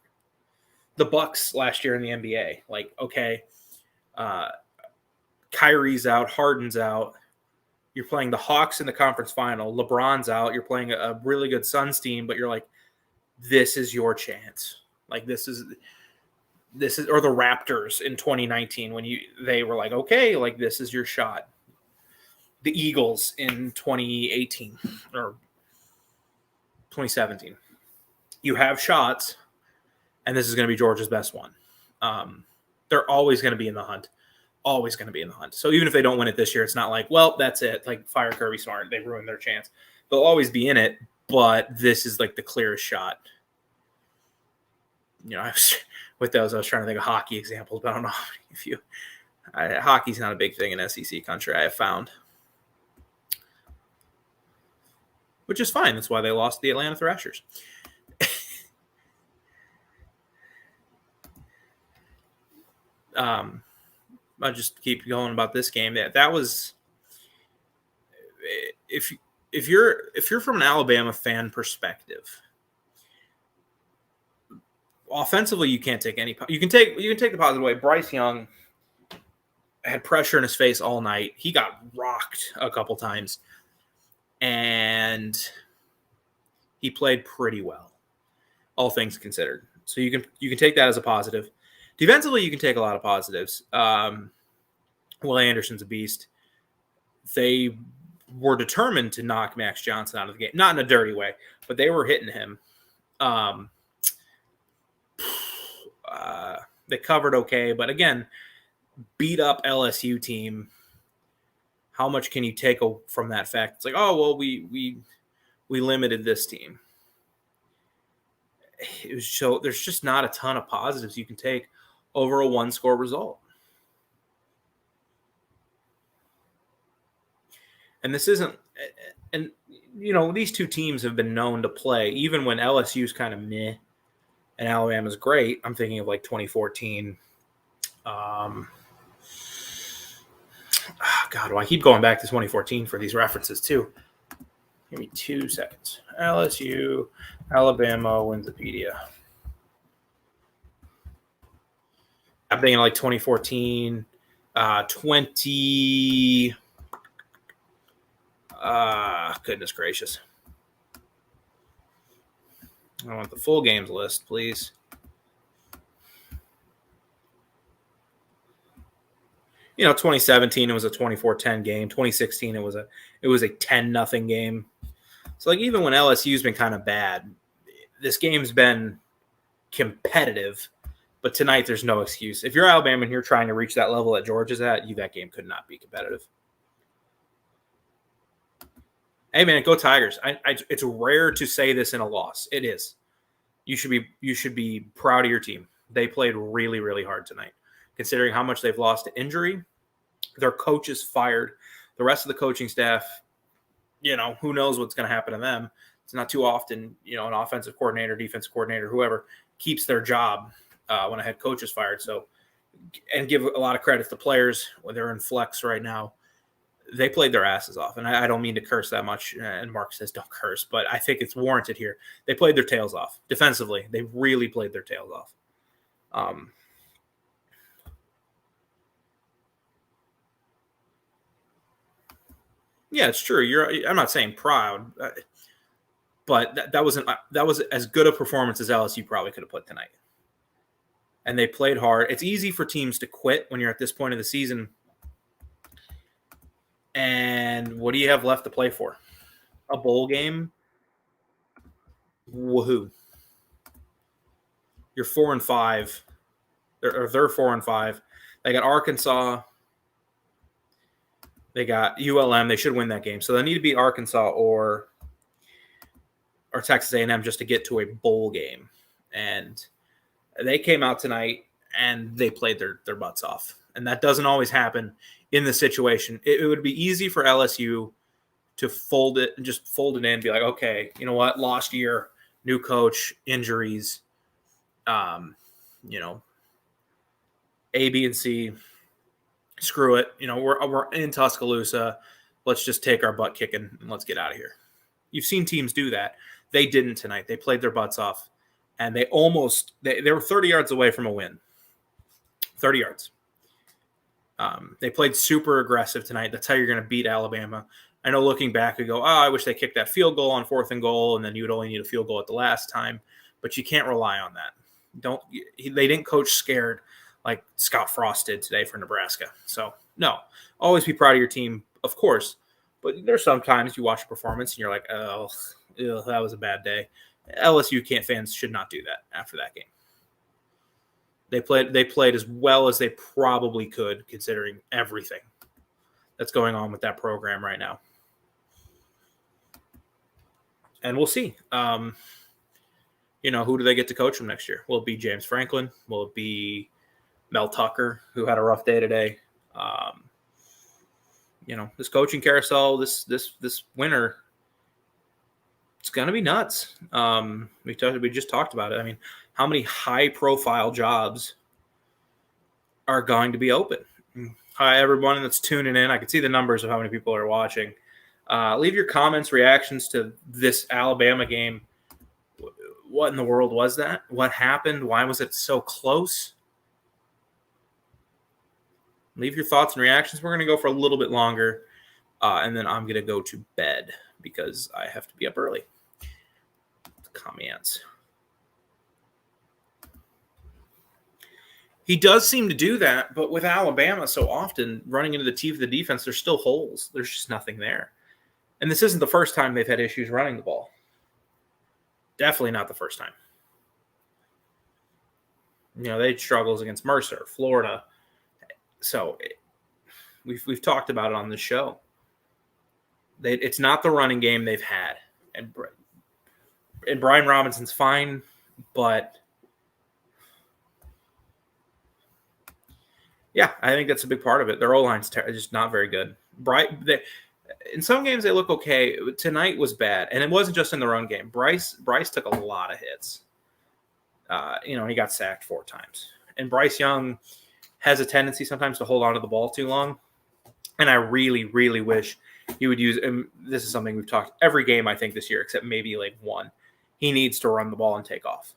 The Bucks last year in the NBA. Like, okay. Kyrie's out, Harden's out. You're playing the Hawks in the conference final. LeBron's out. You're playing a really good Suns team, but you're like, this is your chance. Like this is, or the Raptors in 2019 when they were like, okay, like this is your shot. The Eagles in 2018 or 2017. You have shots, and this is going to be Georgia's best one. They're always going to be in the hunt. Always going to be in the hunt. So even if they don't win it this year, it's not like, well, that's it. Like fire Kirby Smart. They ruined their chance. They'll always be in it, but this is like the clearest shot. I was trying to think of hockey examples, but I don't know hockey's not a big thing in SEC country, I have found. Which is fine. That's why they lost the Atlanta Thrashers. I'll just keep going about this game. That was if you're from an Alabama fan perspective, offensively you can't take any. You can take the positive away. Bryce Young had pressure in his face all night. He got rocked a couple times, and he played pretty well, all things considered. So you can take that as a positive. Defensively, you can take a lot of positives. Will Anderson's a beast. They were determined to knock Max Johnson out of the game. Not in a dirty way, but they were hitting him. They covered okay, but again, beat up LSU team. How much can you take from that fact? It's like, oh, well, we limited this team. There's just not a ton of positives you can take over a 1-score result. And this isn't, and these two teams have been known to play, even when LSU's kind of meh and Alabama's great. I'm thinking of like 2014. God, well, I keep going back to 2014 for these references too. Give me 2 seconds. LSU, Alabama, Wikipedia. I'm thinking like 2014, Goodness gracious. I want the full games list, please. You know, 2017 it was a 24-10 game. 2016 it was a 10-0 game. So like even when LSU's been kind of bad, this game's been competitive. But tonight there's no excuse. If you're Alabama and you're trying to reach that level that Georgia's at, that game could not be competitive. Hey man, go Tigers! It's rare to say this in a loss. It is. You should be proud of your team. They played really, really hard tonight. Considering how much they've lost to injury, their coach is fired. The rest of the coaching staff, you know, who knows what's going to happen to them. It's not too often, you know, an offensive coordinator, defensive coordinator, whoever keeps their job when a head coach is fired. So, and give a lot of credit to the players when they're in flex right now. They played their asses off. And I don't mean to curse that much. And Mark says don't curse, but I think it's warranted here. They played their tails off defensively. They really played their tails off. Yeah, it's true. I'm not saying proud, but that was as good a performance as LSU probably could have put tonight. And they played hard. It's easy for teams to quit when you're at this point of the season. And what do you have left to play for? A bowl game? Woohoo! You're 4-5. They're 4-5. They got Arkansas. They got ULM. They should win that game. So they need to beat Arkansas or Texas A&M just to get to a bowl game. And they came out tonight and they played their butts off. And that doesn't always happen in the situation. It would be easy for LSU to fold it in and be like, okay, you know what? Lost year, new coach, injuries, you know, A, B, and C. Screw it. You know, we're in Tuscaloosa. Let's just take our butt kicking and let's get out of here. You've seen teams do that. They didn't tonight. They played their butts off, and they were 30 yards away from a win. 30 yards. They played super aggressive tonight. That's how you're going to beat Alabama. I know looking back, we go, I wish they kicked that field goal on 4th and goal, and then you would only need a field goal at the last time. But you can't rely on that. They didn't coach scared like Scott Frost did today for Nebraska. So, no, always be proud of your team, of course. But there's sometimes you watch a performance and you're like, oh, that was a bad day. LSU fans should not do that after that game. They played as well as they probably could, considering everything that's going on with that program right now. And we'll see. You know, who do they get to coach them next year? Will it be James Franklin? Will it be Mel Tucker, who had a rough day today? You know, this coaching carousel, this winter, it's going to be nuts. We just talked about it. I mean, how many high-profile jobs are going to be open? Hi, everyone that's tuning in. I can see the numbers of how many people are watching. Leave your comments, reactions to this Alabama game. What in the world was that? What happened? Why was it so close? Leave your thoughts and reactions. We're going to go for a little bit longer, and then I'm going to go to bed because I have to be up early. Comments. He does seem to do that, but with Alabama so often running into the teeth of the defense, there's still holes. There's just nothing there. And this isn't the first time they've had issues running the ball. Definitely not the first time. You know, they had struggles against Mercer, Florida. So we've talked about it on the show. It's not the running game they've had. And Brian Robinson's fine, but yeah, I think that's a big part of it. Their O-line's just not very good. In some games they look okay. Tonight was bad, and it wasn't just in the run game. Bryce took a lot of hits. You know, he got sacked 4 times. And Bryce Young has a tendency sometimes to hold on to the ball too long. And I really, really wish he would use – and this is something we've talked every game, I think, this year, except maybe like one. He needs to run the ball and take off.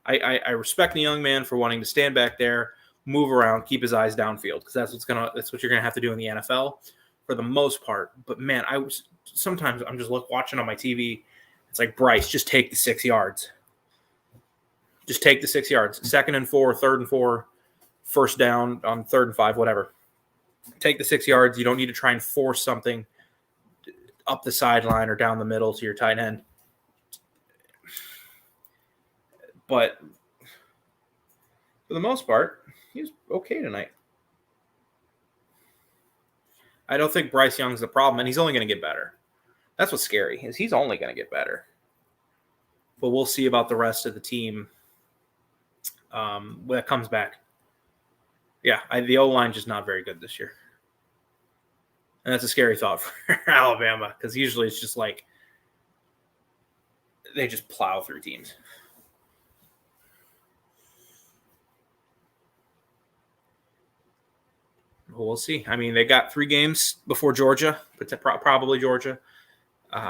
I respect the young man for wanting to stand back there, move around, keep his eyes downfield, because that's what you're going to have to do in the NFL for the most part. But man, sometimes I'm just watching on my TV. It's like, Bryce, just take the 6 yards. Just take the 6 yards. 2nd and 4, 3rd and 4, first down on 3rd and 5, whatever. Take the 6 yards. You don't need to try and force something up the sideline or down the middle to your tight end. But for the most part, he was okay tonight. I don't think Bryce Young's the problem, and he's only going to get better. That's what's scary, is he's only going to get better. But we'll see about the rest of the team when it comes back. Yeah, the O-line just not very good this year. And that's a scary thought for Alabama, because usually it's just like they just plow through teams. We'll see. I mean, they got 3 games before Georgia, probably Georgia.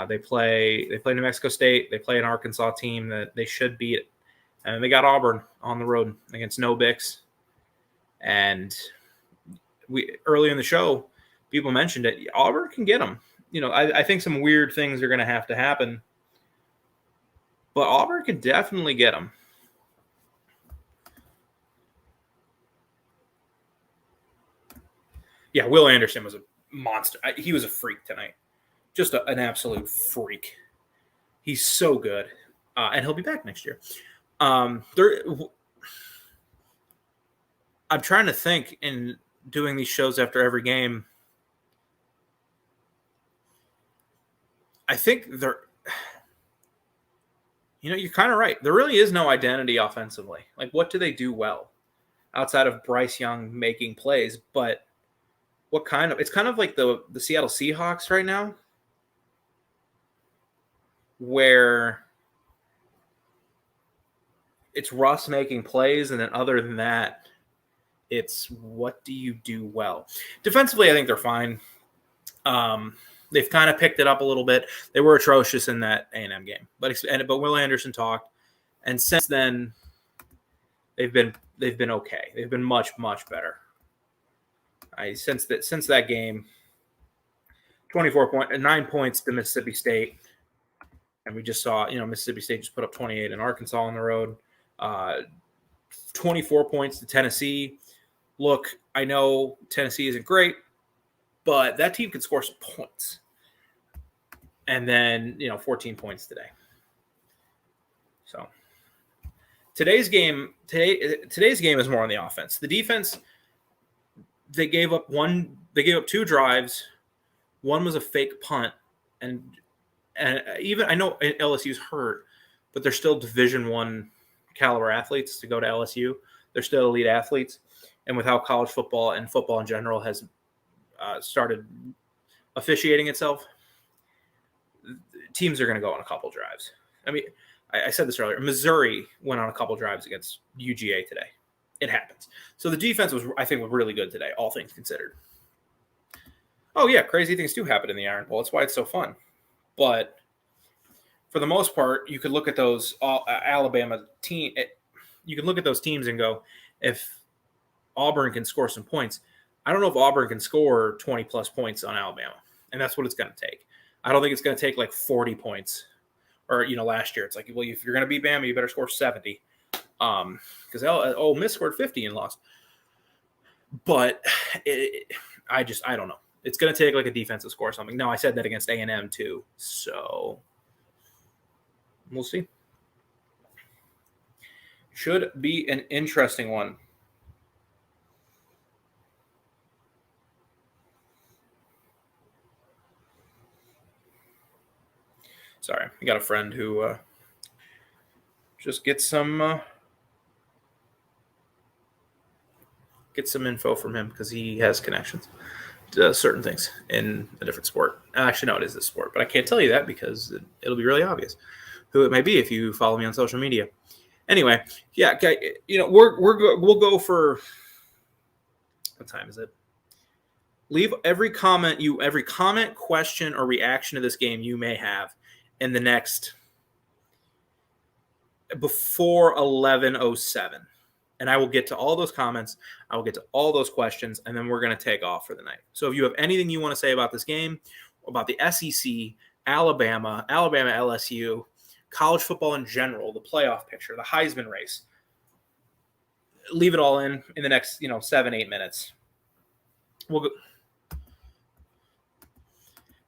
They play New Mexico State. They play an Arkansas team that they should beat. And they got Auburn on the road against no Bix. And early in the show, people mentioned it. Auburn can get them. I think some weird things are going to have to happen. But Auburn can definitely get them. Yeah, Will Anderson was a monster. He was a freak tonight. Just an absolute freak. He's so good. And he'll be back next year. I'm trying to think in doing these shows after every game. I think you're kind of right. There really is no identity offensively. Like, what do they do well outside of Bryce Young making plays? But it's kind of like the Seattle Seahawks right now, where it's Russ making plays, and then other than that, it's what do you do well? Defensively, I think they're fine. They've kind of picked it up a little bit. They were atrocious in that A&M game, but Will Anderson talked, and since then, they've been okay. They've been much better. Since that game, 9 points to Mississippi State, and we just saw Mississippi State just put up 28 in Arkansas on the road. 24 points to Tennessee. Look, I know Tennessee isn't great, but that team can score some points. And then 14 points today. So today's game is more on the offense. The defense. They gave up 2 drives. One was a fake punt, and even I know LSU's hurt, but they're still Division I caliber athletes to go to LSU. They're still elite athletes, and with how college football and football in general has started officiating itself, teams are going to go on a couple drives. I mean, I said this earlier. Missouri went on a couple drives against UGA today. It happens. So the defense was really good today, all things considered. Oh, yeah, crazy things do happen in the Iron Bowl. That's why it's so fun. But for the most part, you could look at those Alabama team. You can look at those teams and go, if Auburn can score some points, I don't know if Auburn can score 20-plus points on Alabama. And that's what it's going to take. I don't think it's going to take like 40 points. Or, last year, it's like, well, if you're going to beat Bama, you better score 70. Because Ole Miss scored 50 and lost. But I don't know. It's going to take like a defensive score or something. No, I said that against A&M too. So we'll see. Should be an interesting one. Sorry, I got a friend who just gets some info from him because he has connections to certain things in a different sport. Actually, no, it is this sport, but I can't tell you that because it'll be really obvious who it may be if you follow me on social media. Anyway, yeah, okay, we'll go for what time is it? Leave every comment, question, or reaction to this game you may have in the next before 11:07. And I will get to all those comments. I will get to all those questions, and then we're going to take off for the night. So if you have anything you want to say about this game, about the SEC, Alabama, LSU, college football in general, the playoff picture, the Heisman race, leave it all in the next 7-8 minutes. We'll go.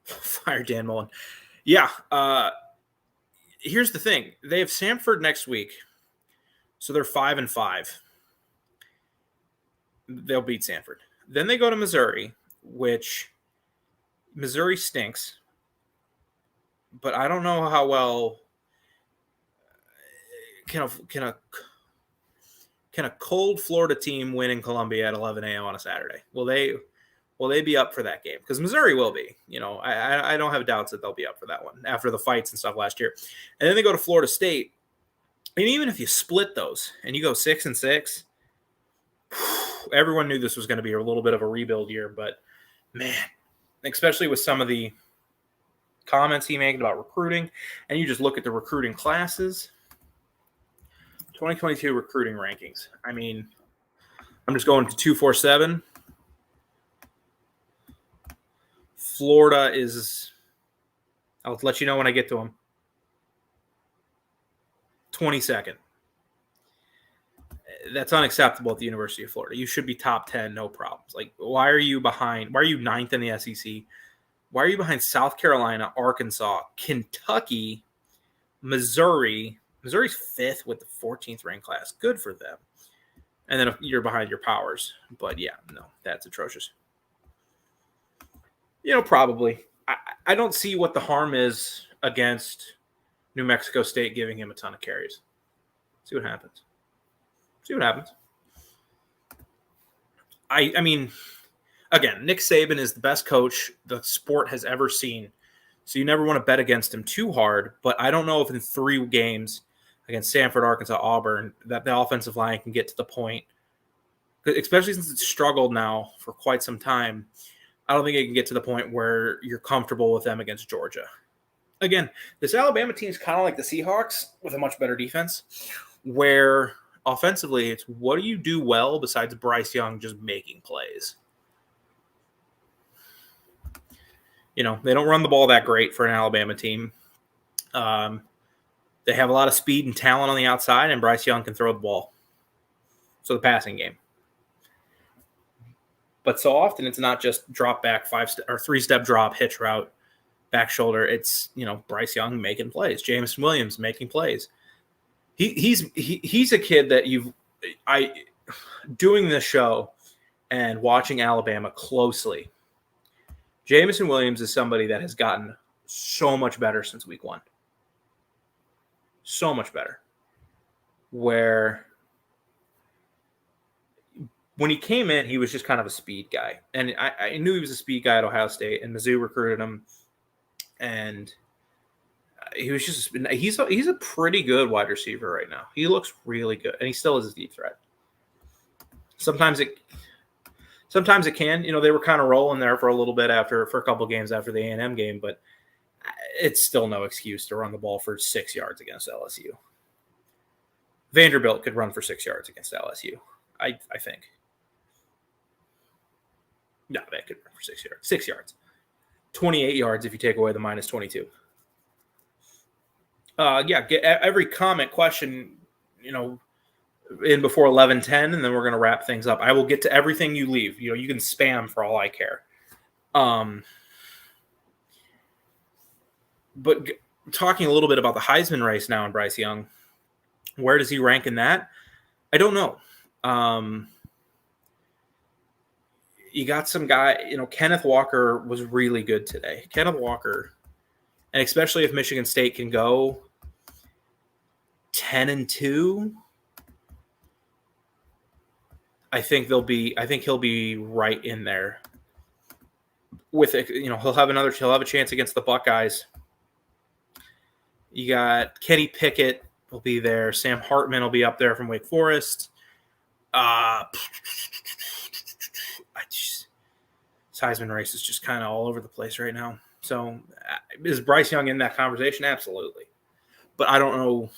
Fire Dan Mullen. Yeah. Here's the thing. They have Samford next week. So they're 5-5. They'll beat Samford. Then they go to Missouri, which Missouri stinks. But I don't know how well can a cold Florida team win in Columbia at 11 a.m. on a Saturday? Will they be up for that game? Because Missouri will be. I don't have doubts that they'll be up for that one after the fights and stuff last year. And then they go to Florida State. And even if you split those and you go 6-6, everyone knew this was going to be a little bit of a rebuild year. But, man, especially with some of the comments he made about recruiting, and you just look at the recruiting classes, 2022 recruiting rankings. I mean, I'm just going to 247. Florida is, I'll let you know when I get to them, 22nd. That's unacceptable at the University of Florida. You should be top 10, no problems. Like, why are you behind? Why are you 9th in the SEC? Why are you behind South Carolina, Arkansas, Kentucky, Missouri? Missouri's 5th with the 14th ranked class. Good for them. And then you're behind your powers. But, yeah, no, that's atrocious. Probably. I don't see what the harm is against New Mexico State giving him a ton of carries. See what happens. I mean, again, Nick Saban is the best coach the sport has ever seen. So you never want to bet against him too hard. But I don't know if in 3 games against Stanford, Arkansas, Auburn, that the offensive line can get to the point, especially since it's struggled now for quite some time. I don't think it can get to the point where you're comfortable with them against Georgia. Again, this Alabama team is kind of like the Seahawks with a much better defense, where offensively it's what do you do well besides Bryce Young just making plays? They don't run the ball that great for an Alabama team. They have a lot of speed and talent on the outside, and Bryce Young can throw the ball. So the passing game. But so often it's not just drop back 3-step drop, hitch route, back shoulder. It's, Bryce Young making plays, Jameson Williams making plays. He's a kid that doing this show and watching Alabama closely. Jameson Williams is somebody that has gotten so much better since week 1. So much better. Where when he came in, he was just kind of a speed guy. And I knew he was a speed guy at Ohio State, and Mizzou recruited him. And he was just he's a pretty good wide receiver right now. He looks really good, and he still is a deep threat. Sometimes it can. They were kind of rolling there for a little bit for a couple games after the A&M game, but it's still no excuse to run the ball for 6 yards against LSU. Vanderbilt could run for 6 yards against LSU, I think. No, that could run for 6 yards. 6 yards. 28 yards if you take away the minus 22. Get every comment, question, in before 11:10, and then we're going to wrap things up. I will get to everything you leave. You can spam for all I care. But talking a little bit about the Heisman race now and Bryce Young, where does he rank in that? I don't know. You got some guy, Kenneth Walker was really good today. Kenneth Walker, and especially if Michigan State can go 10-2, I think he'll be right in there with it. He'll have a chance against the Buckeyes. You got Kenny Pickett will be there. Sam Hartman will be up there from Wake Forest. Heisman race is just kind of all over the place right now. So is Bryce Young in that conversation? Absolutely. But I don't know,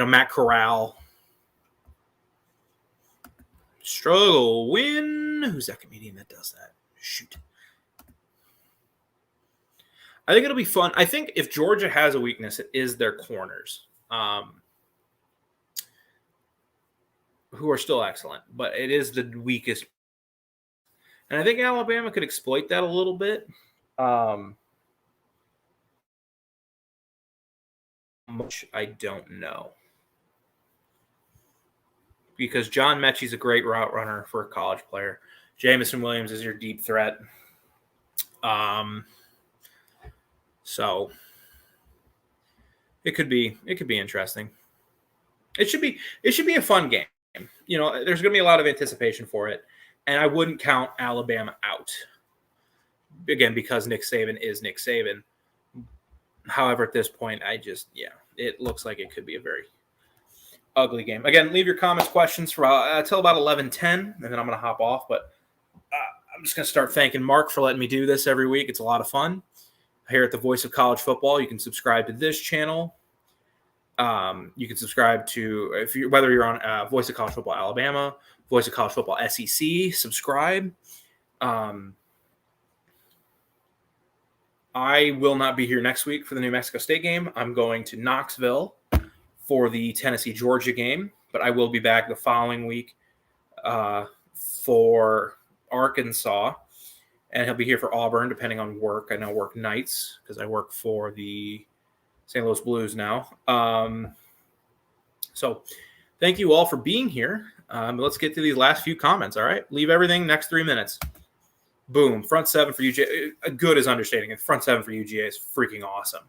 Matt Corral, Struggle, win. Who's that comedian that does that? Shoot. I think it'll be fun. I think if Georgia has a weakness, it is their corners, who are still excellent, but it is the weakest. And I think Alabama could exploit that a little bit. Much I don't know. Because John Mechie's a great route runner for a college player. Jamison Williams is your deep threat. So it could be interesting. It should be a fun game. You know, there's going to be a lot of anticipation for it, and I wouldn't count Alabama out. Again, because Nick Saban is Nick Saban. However, at this point, it looks like it could be a very ugly game. Again, leave your comments, questions for until about 11:10, and then I'm going to hop off. But I'm just going to start thanking Mark for letting me do this every week. It's a lot of fun. Here at the Voice of College Football, you can subscribe to this channel. You can subscribe to whether you're on Voice of College Football Alabama, Voice of College Football SEC. Subscribe. I will not be here next week for the New Mexico State game. I'm going to Knoxville for the Tennessee-Georgia game, but I will be back the following week for Arkansas, and he'll be here for Auburn, depending on work. I now work nights because I work for the St. Louis Blues now. So thank you all for being here. Let's get to these last few comments, all right? Leave everything next 3 minutes. Boom. Front seven for UGA. Good is understating it. Front seven for UGA is freaking awesome.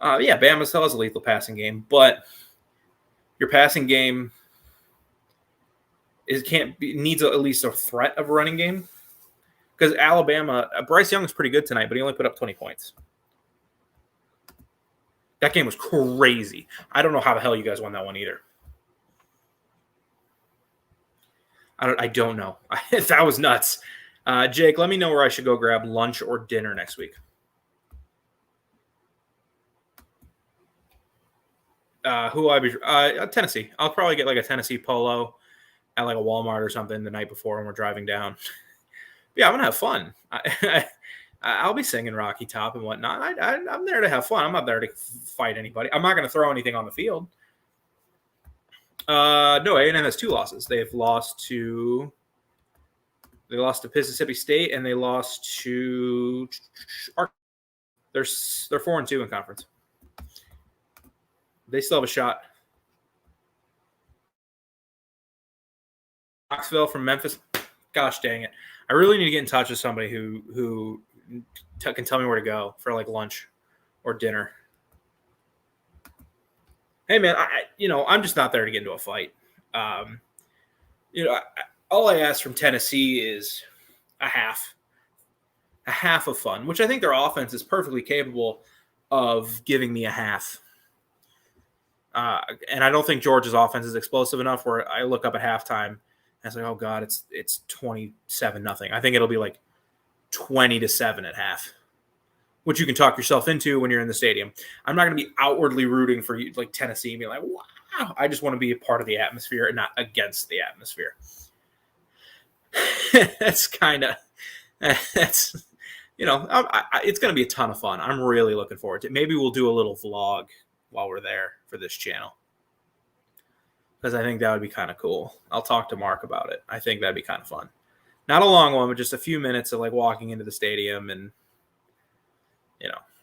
Bama still has a lethal passing game, but your passing game needs at least a threat of a running game. Because Alabama, Bryce Young was pretty good tonight, but he only put up 20 points. That game was crazy. I don't know how the hell you guys won that one either. I don't know. That was nuts. Jake, let me know where I should go grab lunch or dinner next week. Who will I be? Tennessee. I'll probably get like a Tennessee polo at like a Walmart or something the night before when we're driving down. Yeah, I'm going to have fun. I'll be singing Rocky Top and whatnot. I'm there to have fun. I'm not there to fight anybody. I'm not going to throw anything on the field. No, A&M has 2 losses. They lost to Mississippi State, and they lost to they're 4-2 in conference. They still have a shot. Knoxville from Memphis. Gosh dang it. I really need to get in touch with somebody who can tell me where to go for like lunch or dinner. Hey man, I'm just not there to get into a fight. All I ask from Tennessee is a half of fun, which I think their offense is perfectly capable of giving me a half. And I don't think Georgia's offense is explosive enough where I look up at halftime and it's like, oh God, it's 27-0. I think it'll be like 20-7 at half, which you can talk yourself into when you're in the stadium. I'm not going to be outwardly rooting for you, like Tennessee, and be like, wow. I just want to be a part of the atmosphere and not against the atmosphere. It's going to be a ton of fun. I'm really looking forward to it. Maybe we'll do a little vlog while we're there for this channel, because I think that would be kind of cool. I'll talk to Mark about it. I think that'd be kind of fun. Not a long one, but just a few minutes of like walking into the stadium, and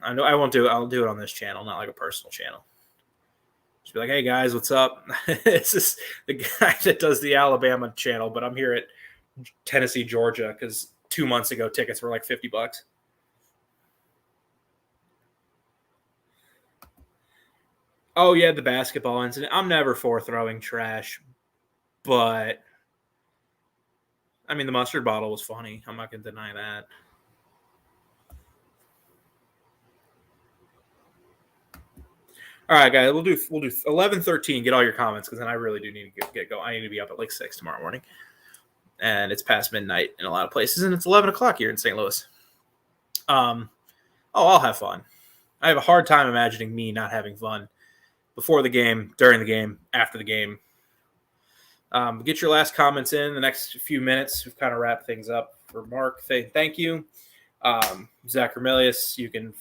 I'll do it on this channel, not like a personal channel. Just be like, hey guys, what's up? This is the guy that does the Alabama channel, but I'm here at Tennessee, Georgia, because 2 months ago tickets were like $50. Oh yeah, the basketball incident. I'm never for throwing trash, but I mean the mustard bottle was funny. I'm not gonna deny that. All right, guys, we'll do 11:13. Get all your comments, because then I really do need to get going. I need to be up at like 6 tomorrow morning, and it's past midnight in a lot of places, and it's 11 o'clock here in St. Louis. I'll have fun. I have a hard time imagining me not having fun before the game, during the game, after the game. Get your last comments in the next few minutes. We've kind of wrapped things up. For Mark, thank you. Zach Remelius, you can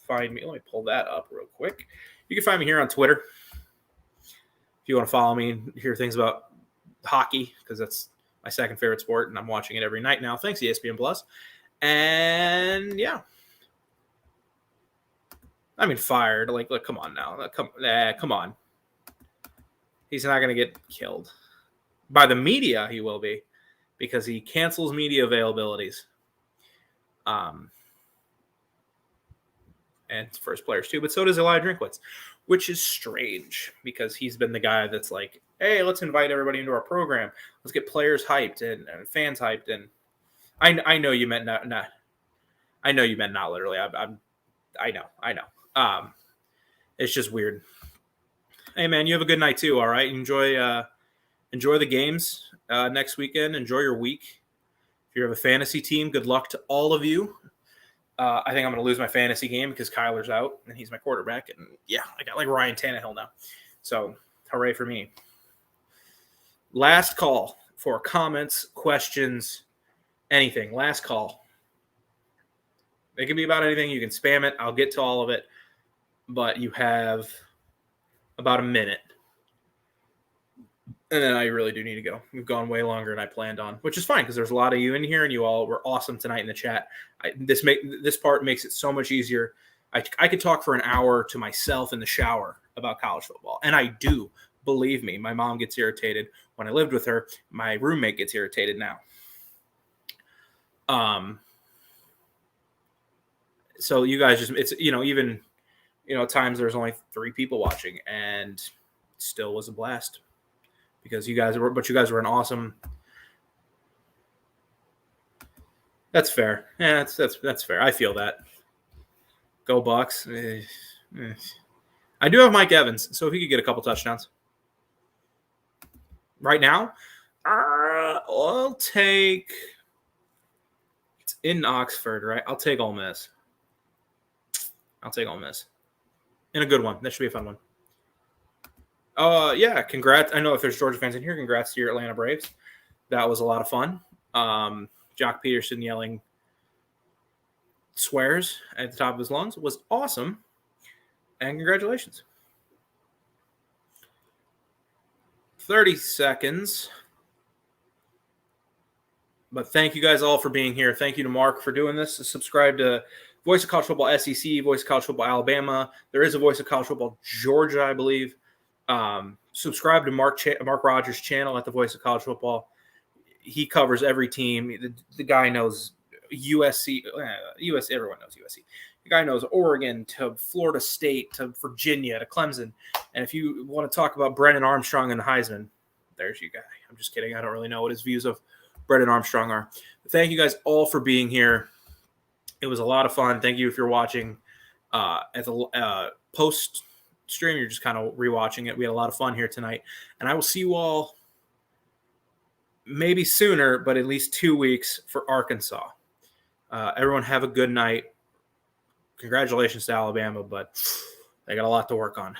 find me. Let me pull that up real quick. You can find me here on Twitter. If you want to follow me and hear things about hockey, because that's my second favorite sport, and I'm watching it every night now. Thanks, ESPN Plus. And yeah. I mean, fired. Like, look, come on now. Come on. He's not going to get killed. By the media, he will be, because he cancels media availabilities. And for his players too, but so does Elijah Drinkwitz, which is strange because he's been the guy that's like, hey, let's invite everybody into our program. Let's get players hyped and fans hyped. And I know you meant not. I know you meant not literally. I know. It's just weird. Hey man, you have a good night too. All right, enjoy the games next weekend. Enjoy your week. If you have a fantasy team, good luck to all of you. I think I'm going to lose my fantasy game because Kyler's out and he's my quarterback. And yeah, I got like Ryan Tannehill now. So hooray for me. Last call for comments, questions, anything. Last call. It can be about anything. You can spam it. I'll get to all of it. But you have about a minute. And then I really do need to go. We've gone way longer than I planned on, which is fine because there's a lot of you in here and you all were awesome tonight in the chat. This part makes it so much easier. I could talk for an hour to myself in the shower about college football. And I do. Believe me, my mom gets irritated. When I lived with her, my roommate gets irritated now. So you guys just, it's, even, at times there's only 3 people watching and it still was a blast. Because you guys were an awesome. That's fair. Yeah, that's fair. I feel that. Go Bucks. I do have Mike Evans, so if he could get a couple touchdowns right now, I'll take. It's in Oxford, right? I'll take Ole Miss. In a good one. That should be a fun one. Yeah, congrats. I know if there's Georgia fans in here, congrats to your Atlanta Braves. That was a lot of fun. Jock Peterson yelling swears at the top of his lungs was awesome. And congratulations. 30 seconds. But thank you guys all for being here. Thank you to Mark for doing this. Subscribe to Voice of College Football SEC, Voice of College Football Alabama. There is a Voice of College Football Georgia, I believe. Subscribe to Mark Rogers' channel at the Voice of College Football. He covers every team. The guy knows USC. Everyone knows USC. The guy knows Oregon to Florida State to Virginia to Clemson. And if you want to talk about Brennan Armstrong and the Heisman, there's your guy. I'm just kidding. I don't really know what his views of Brennan Armstrong are. But thank you guys all for being here. It was a lot of fun. Thank you if you're watching at the post stream. You're just kind of rewatching it. We had a lot of fun here tonight. And I will see you all maybe sooner, but at least 2 weeks for Arkansas. Everyone have a good night. Congratulations to Alabama, but they got a lot to work on.